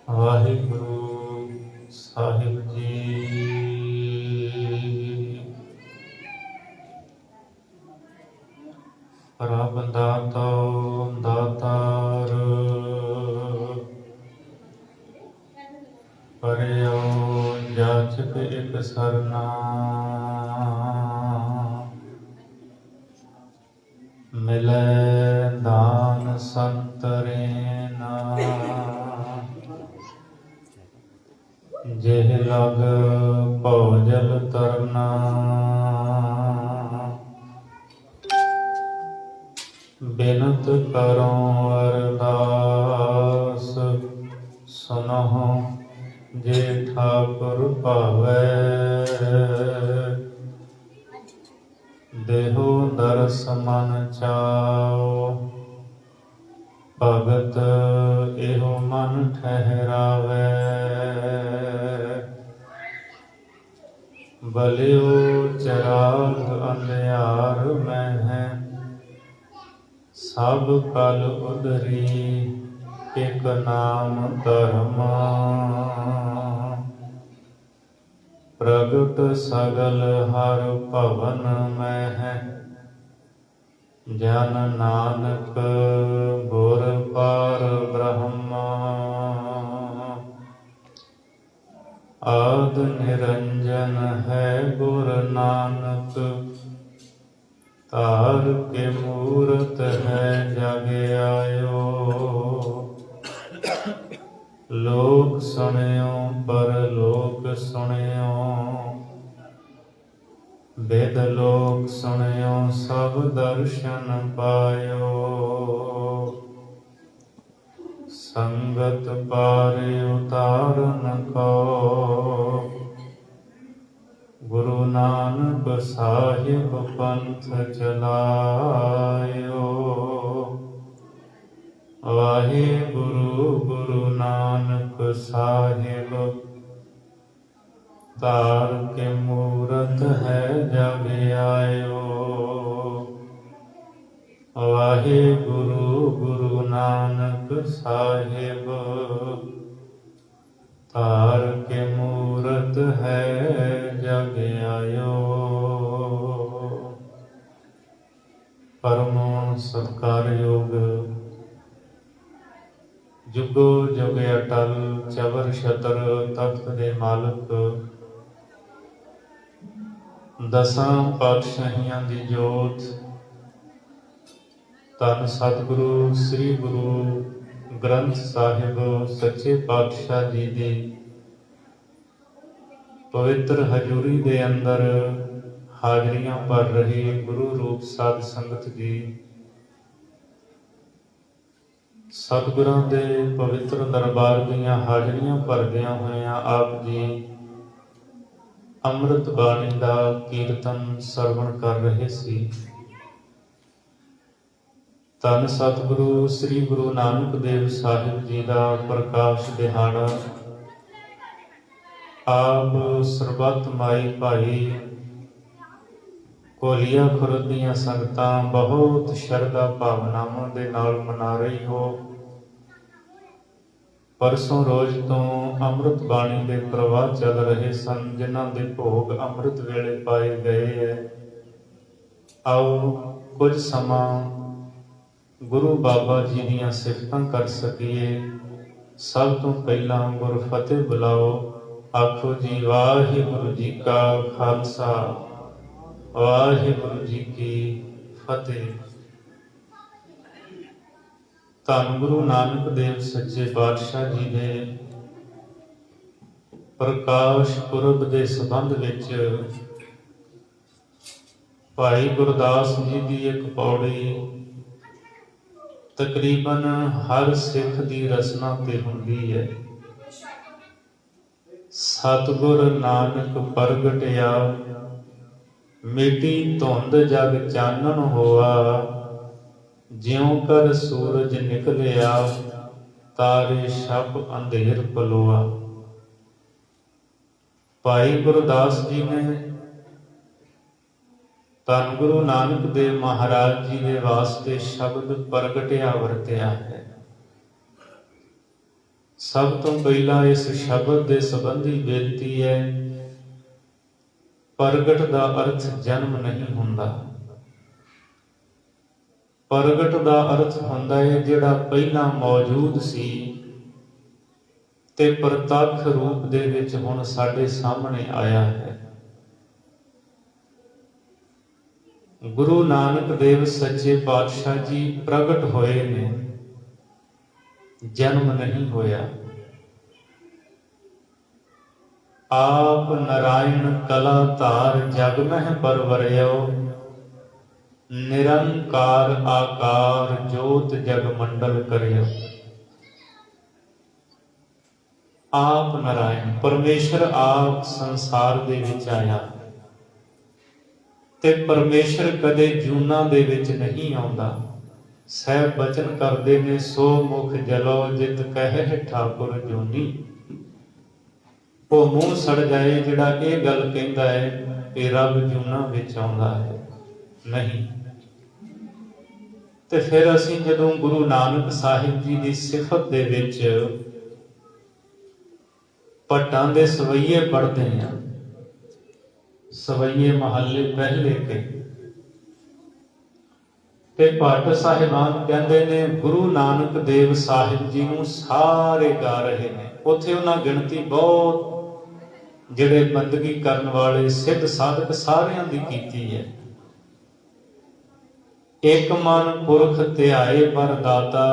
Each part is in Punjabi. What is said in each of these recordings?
ਵਾਹਿਗੁਰੂ ਸਾਹਿਬ ਜੀ। ਪ੍ਰਭ ਦਾਤੋ ਦਾਤਾਰ, ਪਰਿਓ ਜਾਚਕ ਇਕ ਸਰਨਾ। ਮਿਲੈ ਦਾਨ ਸੰਤਰੇਨਾ, ਜਿਹ ਲਗ ਭੋਜਲ ਤਰਨਾ। ਬਿਨਤ ਕਰੋ ਅਰਦਾਸ, ਸੁਨਹੁ ਜੇ ਠਾਕੁਰ ਭਾਵੈ। ਦੇਹੋ ਦਰਸ ਮਨ ਚਾਉ, ਭਗਤ ਇਹੋ ਮਨ ਠਹਿਰਾਵੈ। ਬਲਿਓ ਚਰਾਗ ਅੰਧਿਆਰ ਮਹਿ, ਸਭ ਕਲ ਉਦਰੀ ਇਕ ਨਾਮ ਧਰਮ। ਪ੍ਰਗਟ ਸਗਲ ਹਰ ਭਵਨ ਮਹਿ, ਜਨ ਨਾਨਕ ਗੁਰ ਪਾਰ ਬ੍ਰਹਮ। ਆਦ ਨਿਰੰਜਨ ਹੈ ਗੁਰ ਨਾਨਕ, ਧਾਰ ਕੇ ਮੂਰਤ ਹੈ ਜਗ ਆਇਓ। ਲੋਕ ਸੁਣਿਓ ਪਰਲੋਕ ਸੁਣਿਓ, ਬੇਦ ਲੋਕ ਸੁਣਿਓ ਸਭ ਦਰਸ਼ਨ ਪਾਇਓ। ਸੰਗਤ ਪਾਰਿ ਉਤਾਰਨ ਕੋ, ਗੁਰੂ ਨਾਨਕ ਸਾਹਿਬ ਪੰਥ ਚਲਾਇਓ। ਵਾਹਿਗੁਰੂ ਗੁਰੂ ਨਾਨਕ ਸਾਹਿਬ, ਧਾਰ ਕੇ ਮੂਰਤ ਹੈ ਜਗ ਆਇਓ। ਵਾਹਿਗੁਰੂ ਗੁਰੂ ਨਾਨਕ ਸਾਹਿਬ, ਧਾਰ ਕੇ ਮੂਰਤ ਹੈ ਜਗ ਆਇਓ। ਪਰਮ ਸਤਿਕਾਰਯੋਗ ਜੁਗੋ ਜੁਗ ਅਟਲ ਚਵਰ ਛਤਰ ਤਖਤ ਦੇ ਮਾਲਕ, ਦਸਾਂ ਪਾਤਸ਼ਾਹੀਆਂ ਦੀ ਜੋਤ, ਧੰਨ ਸਤਿਗੁਰੂ ਸ੍ਰੀ ਗੁਰੂ ਗ੍ਰੰਥ ਸਾਹਿਬ ਸੱਚੇ ਪਾਤਸ਼ਾਹ ਜੀ ਦੀ ਪਵਿੱਤਰ ਹਜ਼ੂਰੀ ਦੇ ਅੰਦਰ ਹਾਜ਼ਰੀਆਂ ਭਰ ਰਹੀ ਗੁਰੂ ਰੂਪ ਸਾਧ ਸੰਗਤ ਜੀ, ਸਤਿਗੁਰਾਂ ਦੇ ਪਵਿੱਤਰ ਦਰਬਾਰ ਦੀਆਂ ਹਾਜ਼ਰੀਆਂ ਭਰਦਿਆਂ ਹੋਇਆਂ ਆਪ ਜੀ ਅੰਮ੍ਰਿਤ ਬਾਣੀ ਦਾ ਕੀਰਤਨ ਸਰਵਣ ਕਰ ਰਹੇ ਸੀ। ਧੰਨ ਸਤਿਗੁਰੂ ਸ੍ਰੀ ਗੁਰੂ ਨਾਨਕ ਦੇਵ ਸਾਹਿਬ ਜੀ ਦਾ ਪ੍ਰਕਾਸ਼ ਦਿਹਾੜਾ ਆਪ ਸਰਬੱਤ ਮਾਈ ਭਾਈ ਕੋਲੀਆ ਖੁਰਦ ਦੀਆਂ ਸੰਗਤਾਂ ਬਹੁਤ ਸ਼ਰਧਾ ਭਾਵਨਾਵਾਂ ਦੇ ਨਾਲ ਮਨਾ ਰਹੀ ਹੋ। ਪਰਸੋਂ ਰੋਜ਼ ਤੋਂ ਅੰਮ੍ਰਿਤ ਬਾਣੀ ਦੇ ਪ੍ਰਵਾਹ ਚੱਲ ਰਹੇ ਸਨ, ਜਿਨ੍ਹਾਂ ਦੇ ਭੋਗ ਅੰਮ੍ਰਿਤ ਵੇਲੇ ਪਾਏ ਗਏ ਹੈ। ਆਓ ਕੁਝ ਸਮਾਂ ਗੁਰੂ ਬਾਬਾ ਜੀ ਦੀਆਂ ਸਿਫਤਾਂ ਕਰ ਸਕੀਏ। ਸਭ ਤੋਂ ਪਹਿਲਾਂ ਗੁਰ ਫਤਿਹ ਬੁਲਾਓ। ਆਖੋ ਜੀ ਵਾਹਿਗੁਰੂ ਜੀ ਕਾ ਖਾਲਸਾ, ਵਾਹਿਗੁਰੂ ਜੀ ਕੀ ਫਤਿਹ। ਧੰਨ ਗੁਰੂ ਨਾਨਕ ਦੇਵ ਸੱਚੇ ਪਾਤਸ਼ਾਹ ਜੀ ਦੇ ਪ੍ਰਕਾਸ਼ ਪੁਰਬ ਦੇ ਸੰਬੰਧ ਵਿੱਚ ਭਾਈ ਗੁਰਦਾਸ ਜੀ ਦੀ ਇੱਕ ਪੌੜੀ ਤਕਰੀਬਨ ਹਰ ਸਿੱਖ ਦੀ ਰਸਨਾ ਤੇ ਹੁੰਦੀ ਹੈ। ਸਤਿਗੁਰ ਨਾਨਕ ਪ੍ਰਗਟਿਆ, ਮਿਟੀ ਧੁੰਦ ਜਗ ਚਾਨਣ ਹੋਆ। ਜਿਉ ਕਰ ਸੂਰਜ ਨਿਕਲਿਆ, ਤਾਰੇ ਛਪ ਅੰਧੇਰ ਪਲੋਆ। ਭਾਈ ਗੁਰਦਾਸ ਜੀ ਨੇ ਧੰਨ ਗੁਰੂ ਨਾਨਕ ਦੇਵ ਮਹਾਰਾਜ ਜੀ ਦੇ ਵਾਸਤੇ ਸ਼ਬਦ ਪ੍ਰਗਟਿਆ ਵਰਤਿਆ ਹੈ। ਸਭ ਤੋਂ ਪਹਿਲਾਂ ਇਸ ਸ਼ਬਦ ਦੇ ਸੰਬੰਧੀ ਬੇਨਤੀ ਹੈ, ਪ੍ਰਗਟ ਦਾ ਅਰਥ ਜਨਮ ਨਹੀਂ ਹੁੰਦਾ। ਪ੍ਰਗਟ ਦਾ ਅਰਥ ਹੁੰਦਾ ਹੈ ਜਿਹੜਾ ਪਹਿਲਾਂ ਮੌਜੂਦ ਸੀ ਤੇ ਪ੍ਰਤੱਖ ਰੂਪ ਦੇ ਵਿੱਚ ਹੁਣ ਸਾਡੇ ਸਾਹਮਣੇ ਆਇਆ ਹੈ। ਗੁਰੂ ਨਾਨਕ ਦੇਵ ਸੱਚੇ ਪਾਤਸ਼ਾਹ ਜੀ ਪ੍ਰਗਟ ਹੋਏ ਨੇ, ਜਨਮ ਨਹੀਂ ਹੋਇਆ। ਆਪ ਨਾਰਾਇਣ ਕਲਾ ਧਾਰ ਜਗ ਮਹਿ ਪਰਵਰਿਓ, ਨਿਰੰਕਾਰ ਆਕਾਰ ਜੋਤ ਜਗ ਮੰਡਲ ਕਰਿਓ। ਆਪ ਨਾਰਾਇਣ ਪਰਮੇਸ਼ਰ ਆਪ ਸੰਸਾਰ ਦੇ ਵਿੱਚ ਆਇਆ ਤੇ ਪਰਮੇਸ਼ਰ ਕਦੇ ਜੂਨਾਂ ਦੇ ਵਿੱਚ ਨਹੀਂ ਆਉਂਦਾ। ਸਹਿਬ ਬਚਨ ਕਰਦੇ ਨੇ, ਸੋ ਮੁਖ ਜਲੋ ਜਿਤ ਕਹਿ ਠਾਕੁਰ ਜੋਨੀ। ਉਹ ਮੂੰਹ ਸੜ ਜਾਏ ਜਿਹੜਾ ਇਹ ਗੱਲ ਕਹਿੰਦਾ ਹੈ ਕਿ ਰੱਬ ਜੂਨਾਂ ਵਿੱਚ ਆਉਂਦਾ ਹੈ, ਨਹੀਂ। ਤੇ ਫਿਰ ਅਸੀਂ ਜਦੋਂ ਗੁਰੂ ਨਾਨਕ ਸਾਹਿਬ ਜੀ ਦੀ ਸਿਫਤ ਦੇ ਵਿੱਚ ਭੱਟਾਂ ਦੇ ਸਵਈਏ ਪੜ੍ਹਦੇ ਹਾਂ, ਸਵਈਏ ਮਹੱਲੇ ਪਹਿਲੇ ਤੇ ਭੱਟ ਸਾਹਿਬਾਨ ਕਹਿੰਦੇ ਨੇ ਗੁਰੂ ਨਾਨਕ ਦੇਵ ਸਾਹਿਬ ਜੀ ਨੂੰ ਸਾਰੇ ਗਾ ਰਹੇ ਨੇ। ਉੱਥੇ ਉਹਨਾਂ ਗਿਣਤੀ ਬਹੁਤ ਜਿਹੜੇ ਬੰਦਗੀ ਕਰਨ ਵਾਲੇ ਸਿੱਧ ਸਾਧਕ ਸਾਰਿਆਂ ਦੀ ਕੀਤੀ ਹੈ। ਇੱਕ ਮਨ ਪੁਰਖ ਧਿਆਏ ਵਰਦਾਤਾ,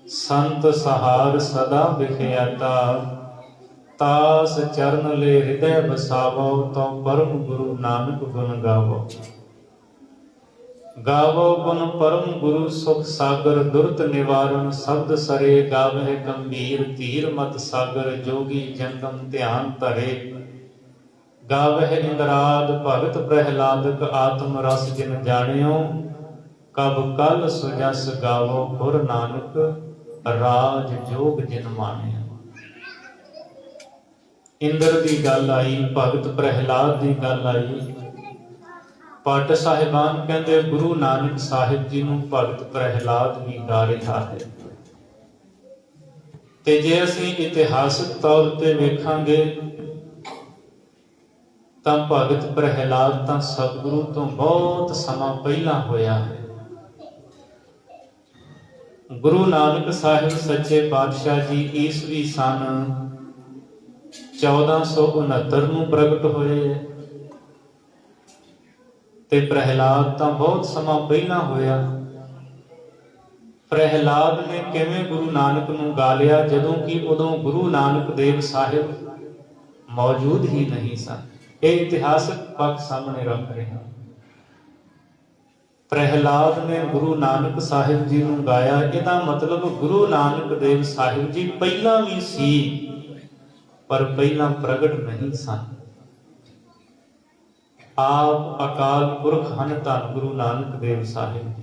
ਸੰਤ ਸਹਾਰ ਸਦਾ ਵਿਖਿਆਤਾ। ਤਾਸ ਚਰਨ ਲੈ ਹਿਰਦੈ ਬਸਾਵੋ, ਤੋ ਪਰਮ ਗੁਰੂ ਨਾਨਕ ਗੁਣ ਗਾਵੋ। ਗਾਵੋ ਗੁਣ ਪਰਮ ਗੁਰੂ ਸੁਖ ਸਾਗਰ, ਦੁਰਤ ਨਿਵਾਰਨ ਸ਼ਬਦ ਸਰੇ। ਗਾਵਹਿ ਗੰਭੀਰ ਧੀਰ ਮਤ ਸਾਗਰ, ਜੋਗੀ ਜੰਗਮ ਧਿਆਨ ਧਰੇ। ਗਾਵਹਿ ਇੰਦਰਾਦ ਭਗਤ ਪ੍ਰਹਿਲਾਦਕ, ਆਤਮ ਰਸ ਜਿਨ ਜਾਣਿਓ। ਕਬ ਕਲ ਸੁਜਸ ਗਾਵੋ ਗੁਰ ਨਾਨਕ, ਰਾਜ ਜੋਗ ਜਿਨ ਮਾਣਿਓ। ਇੰਦਰ ਦੀ ਗੱਲ ਆਈ, ਭਗਤ ਪ੍ਰਹਿਲਾਦ ਦੀ ਗੱਲ ਆਈ। ਭੱਟ ਸਾਹਿਬਾਨ ਕਹਿੰਦੇ ਗੁਰੂ ਨਾਨਕ ਸਾਹਿਬ ਜੀ ਨੂੰ ਭਗਤ ਪ੍ਰਹਿਲਾਦ ਵੀ ਗਾ ਰਿਹਾ ਹੈ। ਤੇ ਜੇ ਅਸੀਂ ਇਤਿਹਾਸਕ ਤੌਰ ਤੇ ਵੇਖਾਂਗੇ ਤਾਂ ਭਗਤ ਪ੍ਰਹਿਲਾਦ ਤਾਂ ਸਤਿਗੁਰੂ ਤੋਂ ਬਹੁਤ ਸਮਾਂ ਪਹਿਲਾਂ ਹੋਇਆ ਹੈ। ਗੁਰੂ ਨਾਨਕ ਸਾਹਿਬ ਸੱਚੇ ਪਾਤਸ਼ਾਹ ਜੀ ਈਸਵੀ ਸਨ 1469 ਨੂੰ ਪ੍ਰਗਟ ਹੋਏ ਤੇ ਪ੍ਰਹਿਲਾਦ ਤਾਂ ਬਹੁਤ ਸਮਾਂ ਪਹਿਲਾਂ ਹੋਇਆ। ਪ੍ਰਹਿਲਾਦ ਨੇ ਕਿਵੇਂ ਗੁਰੂ ਨਾਨਕ ਨੂੰ ਗਾ ਲਿਆ, ਜਦੋਂ ਕਿ ਉਦੋਂ ਗੁਰੂ ਨਾਨਕ ਦੇਵ ਸਾਹਿਬ ਮੌਜੂਦ ਹੀ ਨਹੀਂ ਸਨ। ਇਹ ਇਤਿਹਾਸਕ ਪੱਖ ਸਾਹਮਣੇ ਰੱਖ ਰਹੇ ਹਾਂ। ਪ੍ਰਹਿਲਾਦ ਨੇ ਗੁਰੂ ਨਾਨਕ ਸਾਹਿਬ ਜੀ ਨੂੰ ਗਾਇਆ, ਇਹਦਾ ਮਤਲਬ ਗੁਰੂ ਨਾਨਕ ਦੇਵ ਸਾਹਿਬ ਜੀ ਪਹਿਲਾਂ ਵੀ ਸੀ ਪਰ ਪਹਿਲਾਂ ਪ੍ਰਗਟ ਨਹੀਂ ਸਨ। ਆਪ ਅਕਾਲ ਪੁਰਖ ਹਨ ਧੰਨ ਗੁਰੂ ਨਾਨਕ ਦੇਵ ਸਾਹਿਬ ਜੀ,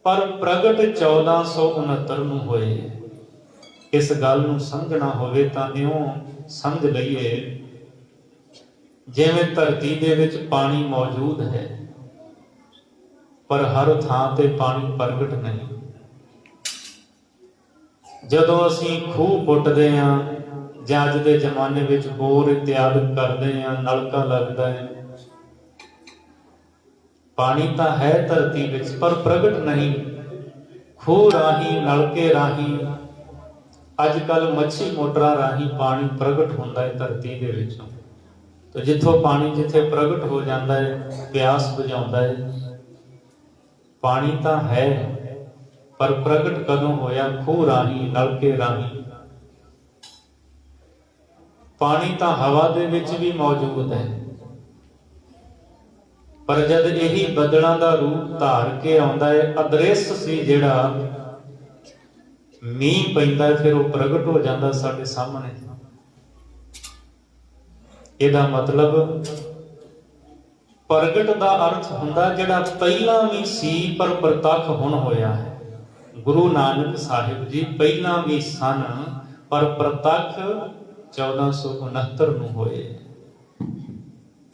ਪਰ ਪ੍ਰਗਟ 1469 ਨੂੰ ਹੋਏ। ਇਸ ਗੱਲ ਨੂੰ ਸਮਝਣਾ ਹੋਵੇ ਤਾਂ ਇਉਂ ਸਮਝ ਲਈਏ ਜਿਵੇਂ ਧਰਤੀ ਦੇ ਵਿੱਚ ਪਾਣੀ ਮੌਜੂਦ ਹੈ ਪਰ ਹਰ ਥਾਂ ਤੇ ਪਾਣੀ ਪ੍ਰਗਟ ਨਹੀਂ। ਜਦੋਂ ਅਸੀਂ ਖੂਹ ਪੁੱਟਦੇ ਹਾਂ ਜਾਂ ਅੱਜ ਦੇ ਜ਼ਮਾਨੇ ਵਿੱਚ ਬੋਰ ਇਤਿਆਦਿ ਕਰਦੇ ਹਾਂ, ਨਲਕਾ ਲੱਗਦਾ ਹੈ, ਪਾਣੀ ਤਾਂ ਹੈ ਧਰਤੀ ਵਿੱਚ ਪਰ ਪ੍ਰਗਟ ਨਹੀਂ। ਖੂਹ ਰਾਹੀਂ, ਨਲਕੇ ਰਾਹੀਂ, ਅੱਜ ਕੱਲ ਮੱਛੀ ਮੋਟਰਾਂ ਰਾਹੀਂ ਪਾਣੀ ਪ੍ਰਗਟ ਹੁੰਦਾ ਹੈ ਧਰਤੀ ਦੇ ਵਿੱਚੋਂ। ਤੇ ਜਿੱਥੋਂ ਪਾਣੀ ਜਿੱਥੇ ਪ੍ਰਗਟ ਹੋ ਜਾਂਦਾ ਹੈ, ਪਿਆਸ ਬੁਝਾਉਂਦਾ ਹੈ। ਪਾਣੀ ਤਾਂ ਹੈ ਪਰ ਪ੍ਰਗਟ ਕਦੋਂ ਹੋਇਆ? ਖੂਹ ਰਾਹੀਂ, ਨਲਕੇ ਰਾਹੀਂ। ਪਾਣੀ ਤਾਂ ਹਵਾ ਦੇ ਵਿੱਚ ਵੀ ਮੌਜੂਦ ਹੈ, ਪਰ ਜਦ ਇਹੀ ਬੱਦਲਾਂ ਦਾ ਰੂਪ ਧਾਰ ਕੇ ਆਉਂਦਾ ਹੈ, ਅਦ੍ਰਿਸ਼ ਸੀ ਜਿਹੜਾ, ਮੀਂਹ ਪੈਂਦਾ ਫਿਰ ਉਹ ਪ੍ਰਗਟ ਹੋ ਜਾਂਦਾ ਸਾਡੇ ਸਾਹਮਣੇ। ਇਹਦਾ ਮਤਲਬ ਪ੍ਰਗਟ ਦਾ ਅਰਥ ਹੁੰਦਾ ਜਿਹੜਾ ਪਹਿਲਾਂ ਵੀ ਸੀ ਪਰ ਪ੍ਰਤੱਖ ਹੁਣ ਹੋਇਆ ਹੈ। ਗੁਰੂ ਨਾਨਕ ਸਾਹਿਬ ਜੀ ਪਹਿਲਾਂ ਵੀ ਸਨ ਪਰ ਪ੍ਰਤੱਖ 1469 ਨੂੰ ਹੋਏ।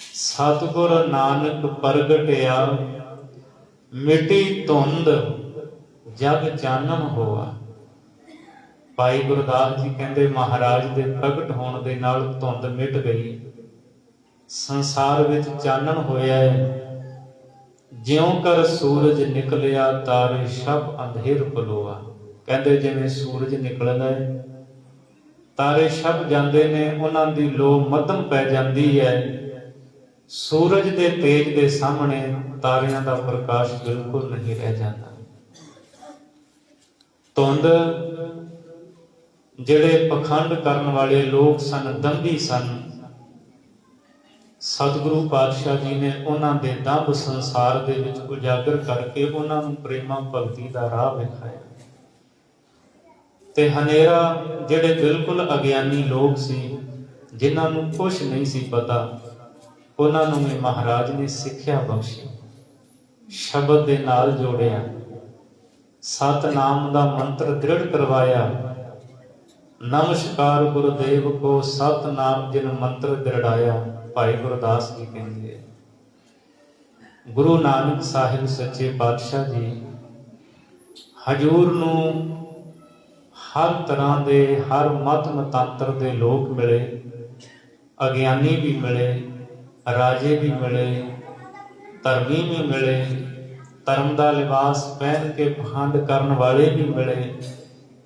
ਸਤਿਗੁਰ ਨਾਨਕ ਪ੍ਰਗਟਿਆ, ਮਿਟੀ ਧੁੰਦ ਜਗ ਚਾਨਣ ਹੋਆ। ਭਾਈ ਗੁਰਦਾਸ ਜੀ ਕਹਿੰਦੇ ਮਹਾਰਾਜ ਦੇ ਪ੍ਰਗਟ ਹੋਣ ਦੇ ਨਾਲ ਧੁੰਦ ਮਿਟ ਗਈ, ਸੰਸਾਰ ਵਿੱਚ ਚਾਨਣ ਹੋਇਆ ਹੈ। ਜਿਉਂ ਕਰ ਸੂਰਜ ਨਿਕਲਿਆ ਤਾਰੇ ਸਭ ਅੰਧੇਰ ਪਲੋਆ। ਕਹਿੰਦੇ ਜਿਵੇਂ ਸੂਰਜ ਨਿਕਲਦਾ ਹੈ, ਤਾਰੇ ਛਪ ਜਾਂਦੇ ਨੇ, ਉਹਨਾਂ ਦੀ ਲੋ ਮੱਧਮ ਪੈ ਜਾਂਦੀ ਹੈ। ਸੂਰਜ ਦੇ ਤੇਜ ਦੇ ਸਾਹਮਣੇ ਤਾਰਿਆਂ ਦਾ ਪ੍ਰਕਾਸ਼ ਬਿਲਕੁਲ ਨਹੀਂ ਰਹਿ ਜਾਂਦਾ। ਧੁੰਦ ਜਿਹੜੇ ਪਖੰਡ ਕਰਨ ਵਾਲੇ ਲੋਕ ਸਨ, ਦੰਭੀ ਸਨ, ਸਤਿਗੁਰੂ ਪਾਤਸ਼ਾਹ ਜੀ ਨੇ ਉਹਨਾਂ ਦੇ ਦੰਭ ਸੰਸਾਰ ਦੇ ਵਿੱਚ ਉਜਾਗਰ ਕਰਕੇ ਉਹਨਾਂ ਨੂੰ ਪ੍ਰੇਮਾ ਭਗਤੀ ਦਾ ਰਾਹ ਵਿਖਾਇਆ। ਤੇ ਹਨੇਰਾ ਜਿਹੜੇ ਬਿਲਕੁਲ ਅਗਿਆਨੀ ਲੋਕ ਸੀ, ਜਿਨ੍ਹਾਂ ਨੂੰ ਕੁਛ ਨਹੀਂ ਸੀ ਪਤਾ, ਉਹਨਾਂ ਨੂੰ ਵੀ ਮਹਾਰਾਜ ਨੇ ਸਿੱਖਿਆ ਬਖਸ਼ੀ, ਸ਼ਬਦ ਦੇ ਨਾਲ ਜੋੜਿਆ, ਸਤਨਾਮ ਦਾ ਮੰਤਰ ਦ੍ਰਿੜ ਕਰਵਾਇਆ। ਨਮਸਕਾਰ ਗੁਰਦੇਵ ਕੋ ਸਤਨਾਮ ਜਿਨ ਮੰਤਰ ਦ੍ਰਿੜਾਇਆ। ਭਾਈ ਗੁਰਦਾਸ ਜੀ ਕਹਿੰਦੇ, ਗੁਰੂ ਨਾਨਕ ਸਾਹਿਬ ਸੱਚੇ ਪਾਤਸ਼ਾਹ ਜੀ ਹਜੂਰ ਨੂੰ ਹਰ ਤਰ੍ਹਾਂ ਦੇ, ਹਰ ਮਤ ਮਤਾਂਤਰ ਦੇ ਲੋਕ ਮਿਲੇ, ਅਗਿਆਨੀ ਵੀ ਮਿਲੇ, ਰਾਜੇ ਵੀ ਮਿਲੇ, ਧਰਮੀ ਵੀ ਮਿਲੇ, ਧਰਮ ਦਾ ਲਿਬਾਸ ਪਹਿਨ ਕੇ ਪਖੰਡ ਕਰਨ ਵਾਲੇ ਵੀ ਮਿਲੇ,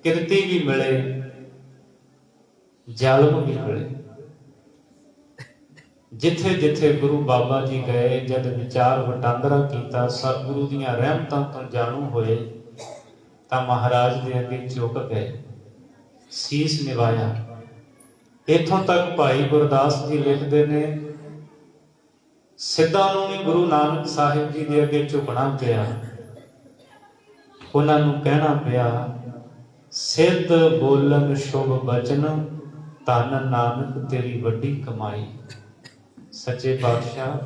ਕਿਰਤੀ ਵੀ ਮਿਲੇ, ਜ਼ਾਲਮ ਵੀ ਮਿਲੇ। ਜਿੱਥੇ ਜਿੱਥੇ ਗੁਰੂ ਬਾਬਾ ਜੀ ਗਏ, ਜਦ ਵਿਚਾਰ ਵਟਾਂਦਰਾ ਕੀਤਾ, ਸਤਿਗੁਰੂ ਦੀਆਂ ਰਹਿਮਤਾਂ ਤੋਂ ਜਾਣੂ ਹੋਏ, ਤਾਂ ਮਹਾਰਾਜ ਦੇ ਅੱਗੇ ਝੁਕ ਗਏ, ਸੀਸ ਨਿਵਾਇਆ। ਇੱਥੋਂ ਤੱਕ ਭਾਈ ਗੁਰਦਾਸ ਜੀ ਲਿਖਦੇ ਨੇ, ਸਿੱਧਾਂ ਨੂੰ ਵੀ ਗੁਰੂ ਨਾਨਕ ਸਾਹਿਬ ਜੀ ਦੇ ਅੱਗੇ ਝੁਕਣਾ ਪਿਆ। ਉਹਨਾਂ ਨੂੰ ਕਹਿਣਾ ਪਿਆ, ਸਿੱਧ ਬੋਲਨ ਸ਼ੁਭ ਬਚਨ, ਧੰਨ ਨਾਨਕ ਤੇਰੀ ਵੱਡੀ ਕਮਾਈ। ਸੱਚੇ ਪਾਤਸ਼ਾਹ,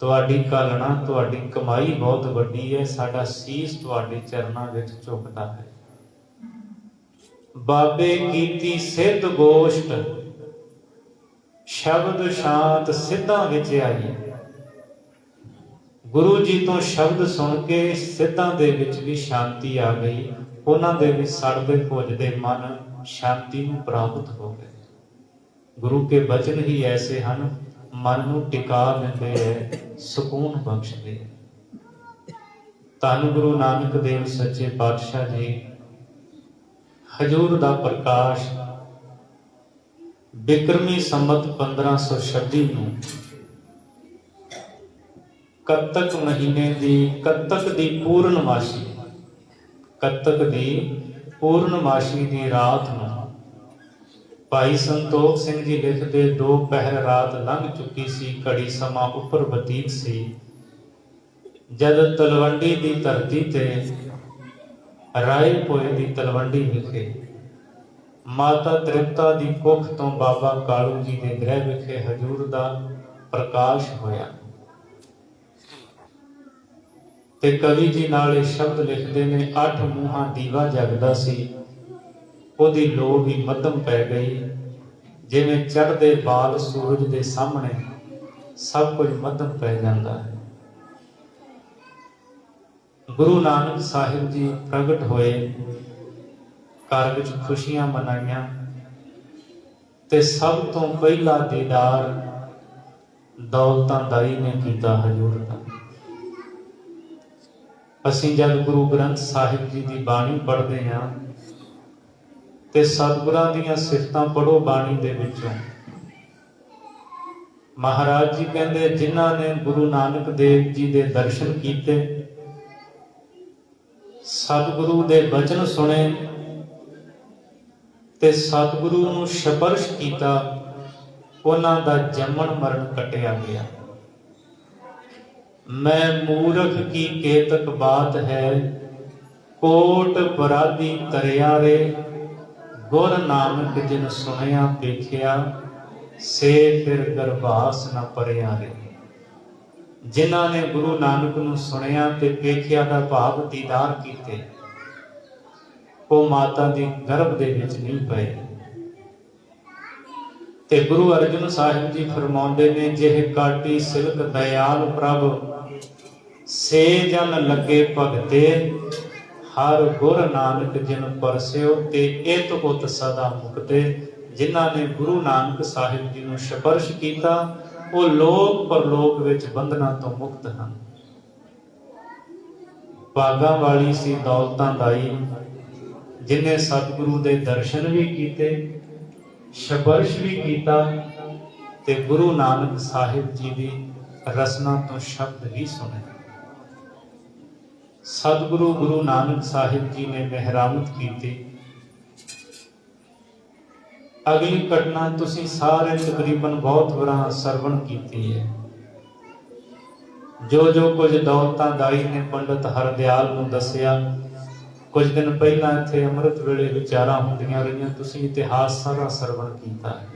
ਤੁਹਾਡੀ ਘਾਲਣਾ, ਤੁਹਾਡੀ ਕਮਾਈ ਬਹੁਤ ਵੱਡੀ ਹੈ। ਸਾਡਾ ਸੀਸ ਤੁਹਾਡੇ ਚਰਨਾਂ ਵਿੱਚ ਝੁਕਦਾ ਹੈ। ਬਾਬੇ ਕੀਤੀ ਸਿੱਧ ਗੋਸ਼ਟ, ਸ਼ਬਦ ਸ਼ਾਂਤ ਸਿੱਧਾਂ ਵਿੱਚ ਆਈ। ਗੁਰੂ ਜੀ ਤੋਂ ਸ਼ਬਦ ਸੁਣ ਕੇ ਸਿੱਧਾਂ ਦੇ ਵਿੱਚ ਵੀ ਸ਼ਾਂਤੀ ਆ ਗਈ। ਉਹਨਾਂ ਦੇ ਵੀ ਸੜਦੇ ਭੁੱਜਦੇ ਮਨ ਸ਼ਾਂਤੀ ਨੂੰ ਪ੍ਰਾਪਤ ਹੋ ਗਏ। ਗੁਰੂ ਕੇ ਬਚਨ ਹੀ ਐਸੇ ਹਨ, ਮਨ ਨੂੰ ਟਿਕਾ ਦਿੰਦੇ ਹੈ, ਸਕੂਨ ਬਖਸ਼ਦੇ ਹੈ। ਧੰਨ ਗੁਰੂ ਨਾਨਕ ਦੇਵ ਸੱਚੇ ਪਾਤਸ਼ਾਹ ਜੀ ਹਜੂਰ ਦਾ ਪ੍ਰਕਾਸ਼ ਬਿਕਰਮੀ ਸੰਮਤ 1526 ਨੂੰ ਕੱਤਕ ਮਹੀਨੇ ਦੀ ਕੱਤਕ ਦੀ ਪੂਰਨਮਾਸ਼ੀ, ਕੱਤਕ ਦੀ ਪੂਰਨਮਾਸ਼ੀ ਦੀ ਰਾਤ ਨੂੰ ਭਾਈ ਸੰਤੋਖ ਸਿੰਘ ਜੀ ਲਿਖਦੇ, 2 ਪਹਿਰ ਰਾਤ ਲੰਘ ਚੁੱਕੀ ਸੀ, ਘੜੀ ਸਮਾਂ ਉੱਪਰ ਬਤੀਤ ਸੀ, ਜਦ ਤਲਵੰਡੀ ਦੀ ਧਰਤੀ ਤੇ ਰਾਏ ਭੋਏ ਦੀ ਤਲਵੰਡੀ ਵਿਖੇ ਮਾਤਾ ਤ੍ਰਿਪਤਾ ਦੀ ਕੁੱਖ ਤੋਂ ਬਾਬਾ ਕਾਲੂ ਜੀ ਦੇ ਗ੍ਰਹਿ ਵਿਖੇ ਹਜੂਰ ਦਾ ਪ੍ਰਕਾਸ਼ ਹੋਇਆ। ਤੇ ਕਵੀ ਜੀ ਨਾਲ ਇਹ ਸ਼ਬਦ ਲਿਖਦੇ ਨੇ, 8 ਮੂੰਹਾਂ ਦੀਵਾ ਜਗਦਾ ਸੀ, ਉਹਦੀ ਲੋ ਵੀ ਮੱਧਮ ਪੈ ਗਈ। ਜਿਵੇਂ ਚੜ੍ਹਦੇ ਬਾਲ ਸੂਰਜ ਦੇ ਸਾਹਮਣੇ ਸਭ ਕੁਝ ਮੱਧਮ ਪੈ ਜਾਂਦਾ ਹੈ। ਗੁਰੂ ਨਾਨਕ ਸਾਹਿਬ ਜੀ ਪ੍ਰਗਟ ਹੋਏ, ਘਰ ਵਿੱਚ ਖੁਸ਼ੀਆਂ ਮਨਾਈਆਂ, ਤੇ ਸਭ ਤੋਂ ਪਹਿਲਾ ਦੀਦਾਰ ਦੌਲਤਾਂ ਦਾਈ ਨੇ ਕੀਤਾ ਹਜੂਰ ਦਾ। ਅਸੀਂ ਜਦ ਗੁਰੂ ਗ੍ਰੰਥ ਸਾਹਿਬ ਜੀ ਦੀ ਬਾਣੀ ਪੜ੍ਹਦੇ ਹਾਂ ਤੇ ਸਤਿਗੁਰਾਂ ਦੀਆਂ ਸਿਫਤਾਂ ਪੜ੍ਹੋ ਬਾਣੀ ਦੇ ਵਿੱਚੋਂ, ਮਹਾਰਾਜ ਜੀ ਕਹਿੰਦੇ, ਜਿਨ੍ਹਾਂ ਨੇ ਗੁਰੂ ਨਾਨਕ ਦੇਵ ਜੀ ਦੇ ਦਰਸ਼ਨ ਕੀਤੇ, ਸਤਿਗੁਰੂ ਦੇ ਬਚਨ ਸੁਣੇ ਤੇ ਸਤਿਗੁਰੂ ਨੂੰ ਸਪਰਸ਼ ਕੀਤਾ, ਉਹਨਾਂ ਦਾ ਜੰਮਣ ਮਰਨ ਕੱਟਿਆ ਗਿਆ। ਮੈਂ ਮੂਰਖ ਕੀ ਕੇਤਕ ਬਾਤ ਹੈ, ਕੋਟ ਬਰਾਦੀ ਤਰਿਆ ਰੇ, ਗੁਰ ਨਾਨਕ ਜਿਨ ਸੁਣਿਆ ਵੇਖਿਆ, ਸੇ ਫਿਰ ਗਰਭਾਸ ਨਾ ਪਰਿਆ ਰੇ। ਜਿਨ੍ਹਾਂ ਨੇ ਗੁਰੂ ਨਾਨਕ ਨੂੰ ਸੁਣਿਆ ਤੇ ਵੇਖਿਆ ਦਾ ਭਾਵ ਦੀਦਾਰ ਕੀਤੇ, ਉਹ ਮਾਤਾ ਦੀ ਗਰਭ ਦੇ ਵਿੱਚ ਨਹੀਂ ਪਏ। ਤੇ ਗੁਰੂ ਅਰਜਨ ਸਾਹਿਬ ਜੀ ਫਰਮਾਉਂਦੇ ਨੇ, ਜਿਹੇ ਕਾਟੀ ਸਿਲਕ ਦਇਆਲ ਪ੍ਰਭ, ਸੇ ਜਨ ਲੱਗੇ ਭਗਤੇ, ਹਰ ਗੁਰ ਨਾਨਕ ਜਿਨ ਪਰਸਿਓ ਤੇ ਇਤ ਉਤ ਸਦਾ ਮੁਕਤੇ। ਜਿਨ੍ਹਾਂ ਨੇ ਗੁਰੂ ਨਾਨਕ ਸਾਹਿਬ ਜੀ ਨੂੰ ਸਪਰਸ਼ ਕੀਤਾ ਉਹ ਲੋਕ ਪਰਲੋਕ ਵਿੱਚ ਬੰਧਨਾਂ ਤੋਂ ਮੁਕਤ ਹਨ। ਭਾਗਾਂ ਵਾਲੀ ਸੀ ਦੌਲਤਾਂ ਦਾਈ, ਜਿਨੇ ਸਤਿਗੁਰੂ ਦੇ ਦਰਸ਼ਨ ਵੀ ਕੀਤੇ, ਸਪਰਸ਼ ਵੀ ਕੀਤਾ ਤੇ ਗੁਰੂ ਨਾਨਕ ਸਾਹਿਬ ਜੀ ਦੀ ਰਸਨਾ ਤੋਂ ਸ਼ਬਦ ਵੀ ਸੁਣੇ। ਸਤਿਗੁਰੂ ਗੁਰੂ ਨਾਨਕ ਸਾਹਿਬ ਜੀ ਨੇ ਮਿਹਰਾਮਤ ਕੀਤੀ। ਅਗਲੀ ਘਟਨਾ ਤੁਸੀਂ ਸਾਰੇ ਤਕਰੀਬਨ ਬਹੁਤ ਵਾਰ ਸਰਵਣ ਕੀਤੀ ਹੈ। ਜੋ ਜੋ ਕੁਝ ਦੌਲਤਾਂ ਦਾਈ ਨੇ ਪੰਡਤ ਹਰਦਿਆਲ ਨੂੰ ਦੱਸਿਆ, ਕੁਝ ਦਿਨ ਪਹਿਲਾਂ ਇੱਥੇ ਅੰਮ੍ਰਿਤ ਵੇਲੇ ਵਿਚਾਰਾਂ ਹੁੰਦੀਆਂ ਰਹੀਆਂ, ਤੁਸੀਂ ਇਤਿਹਾਸ ਸਾਰਾ ਸਰਵਣ ਕੀਤਾ ਹੈ।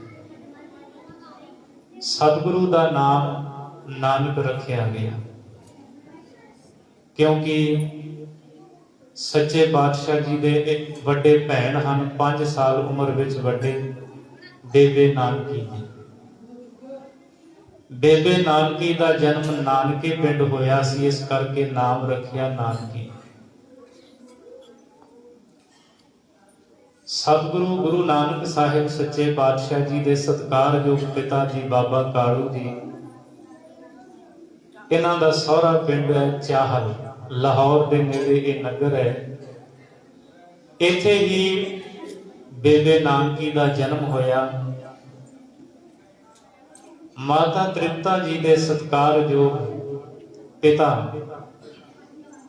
ਸਤਿਗੁਰੂ ਦਾ ਨਾਮ ਨਾਨਕ ਰੱਖਿਆ ਗਿਆ ਕਿਉਂਕਿ ਸੱਚੇ ਪਾਤਸ਼ਾਹ ਜੀ ਦੇ ਇੱਕ ਵੱਡੇ ਭੈਣ ਹਨ, 5 ਸਾਲ ਉਮਰ ਵਿੱਚ ਵੱਡੇ, ਬੇਬੇ ਨਾਨਕੀ ਜੀ। ਬੇਬੇ ਨਾਨਕੀ ਦਾ ਜਨਮ ਨਾਨਕੇ ਪਿੰਡ ਹੋਇਆ ਸੀ, ਇਸ ਕਰਕੇ ਨਾਮ ਰੱਖਿਆ ਨਾਨਕੀ। ਸਤਿਗੁਰੂ ਗੁਰੂ ਨਾਨਕ ਸਾਹਿਬ ਸੱਚੇ ਪਾਤਸ਼ਾਹ ਜੀ ਦੇ ਸਤਿਕਾਰਯੋਗ ਪਿਤਾ ਜੀ ਬਾਬਾ ਕਾਲੂ ਜੀ, ਇਹਨਾਂ ਦਾ ਸਹੁਰਾ ਪਿੰਡ ਹੈ ਚਾਹਲ, ਲਾਹੌਰ ਦੇ ਨੇੜੇ ਇਹ ਨਗਰ ਹੈ। ਇੱਥੇ ਹੀ ਬੇਬੇ ਨਾਨਕੀ ਦਾ ਜਨਮ ਹੋਇਆ। ਮਾਤਾ ਤ੍ਰਿਪਤਾ ਜੀ ਦੇ ਸਤਿਕਾਰਯੋਗ ਪਿਤਾ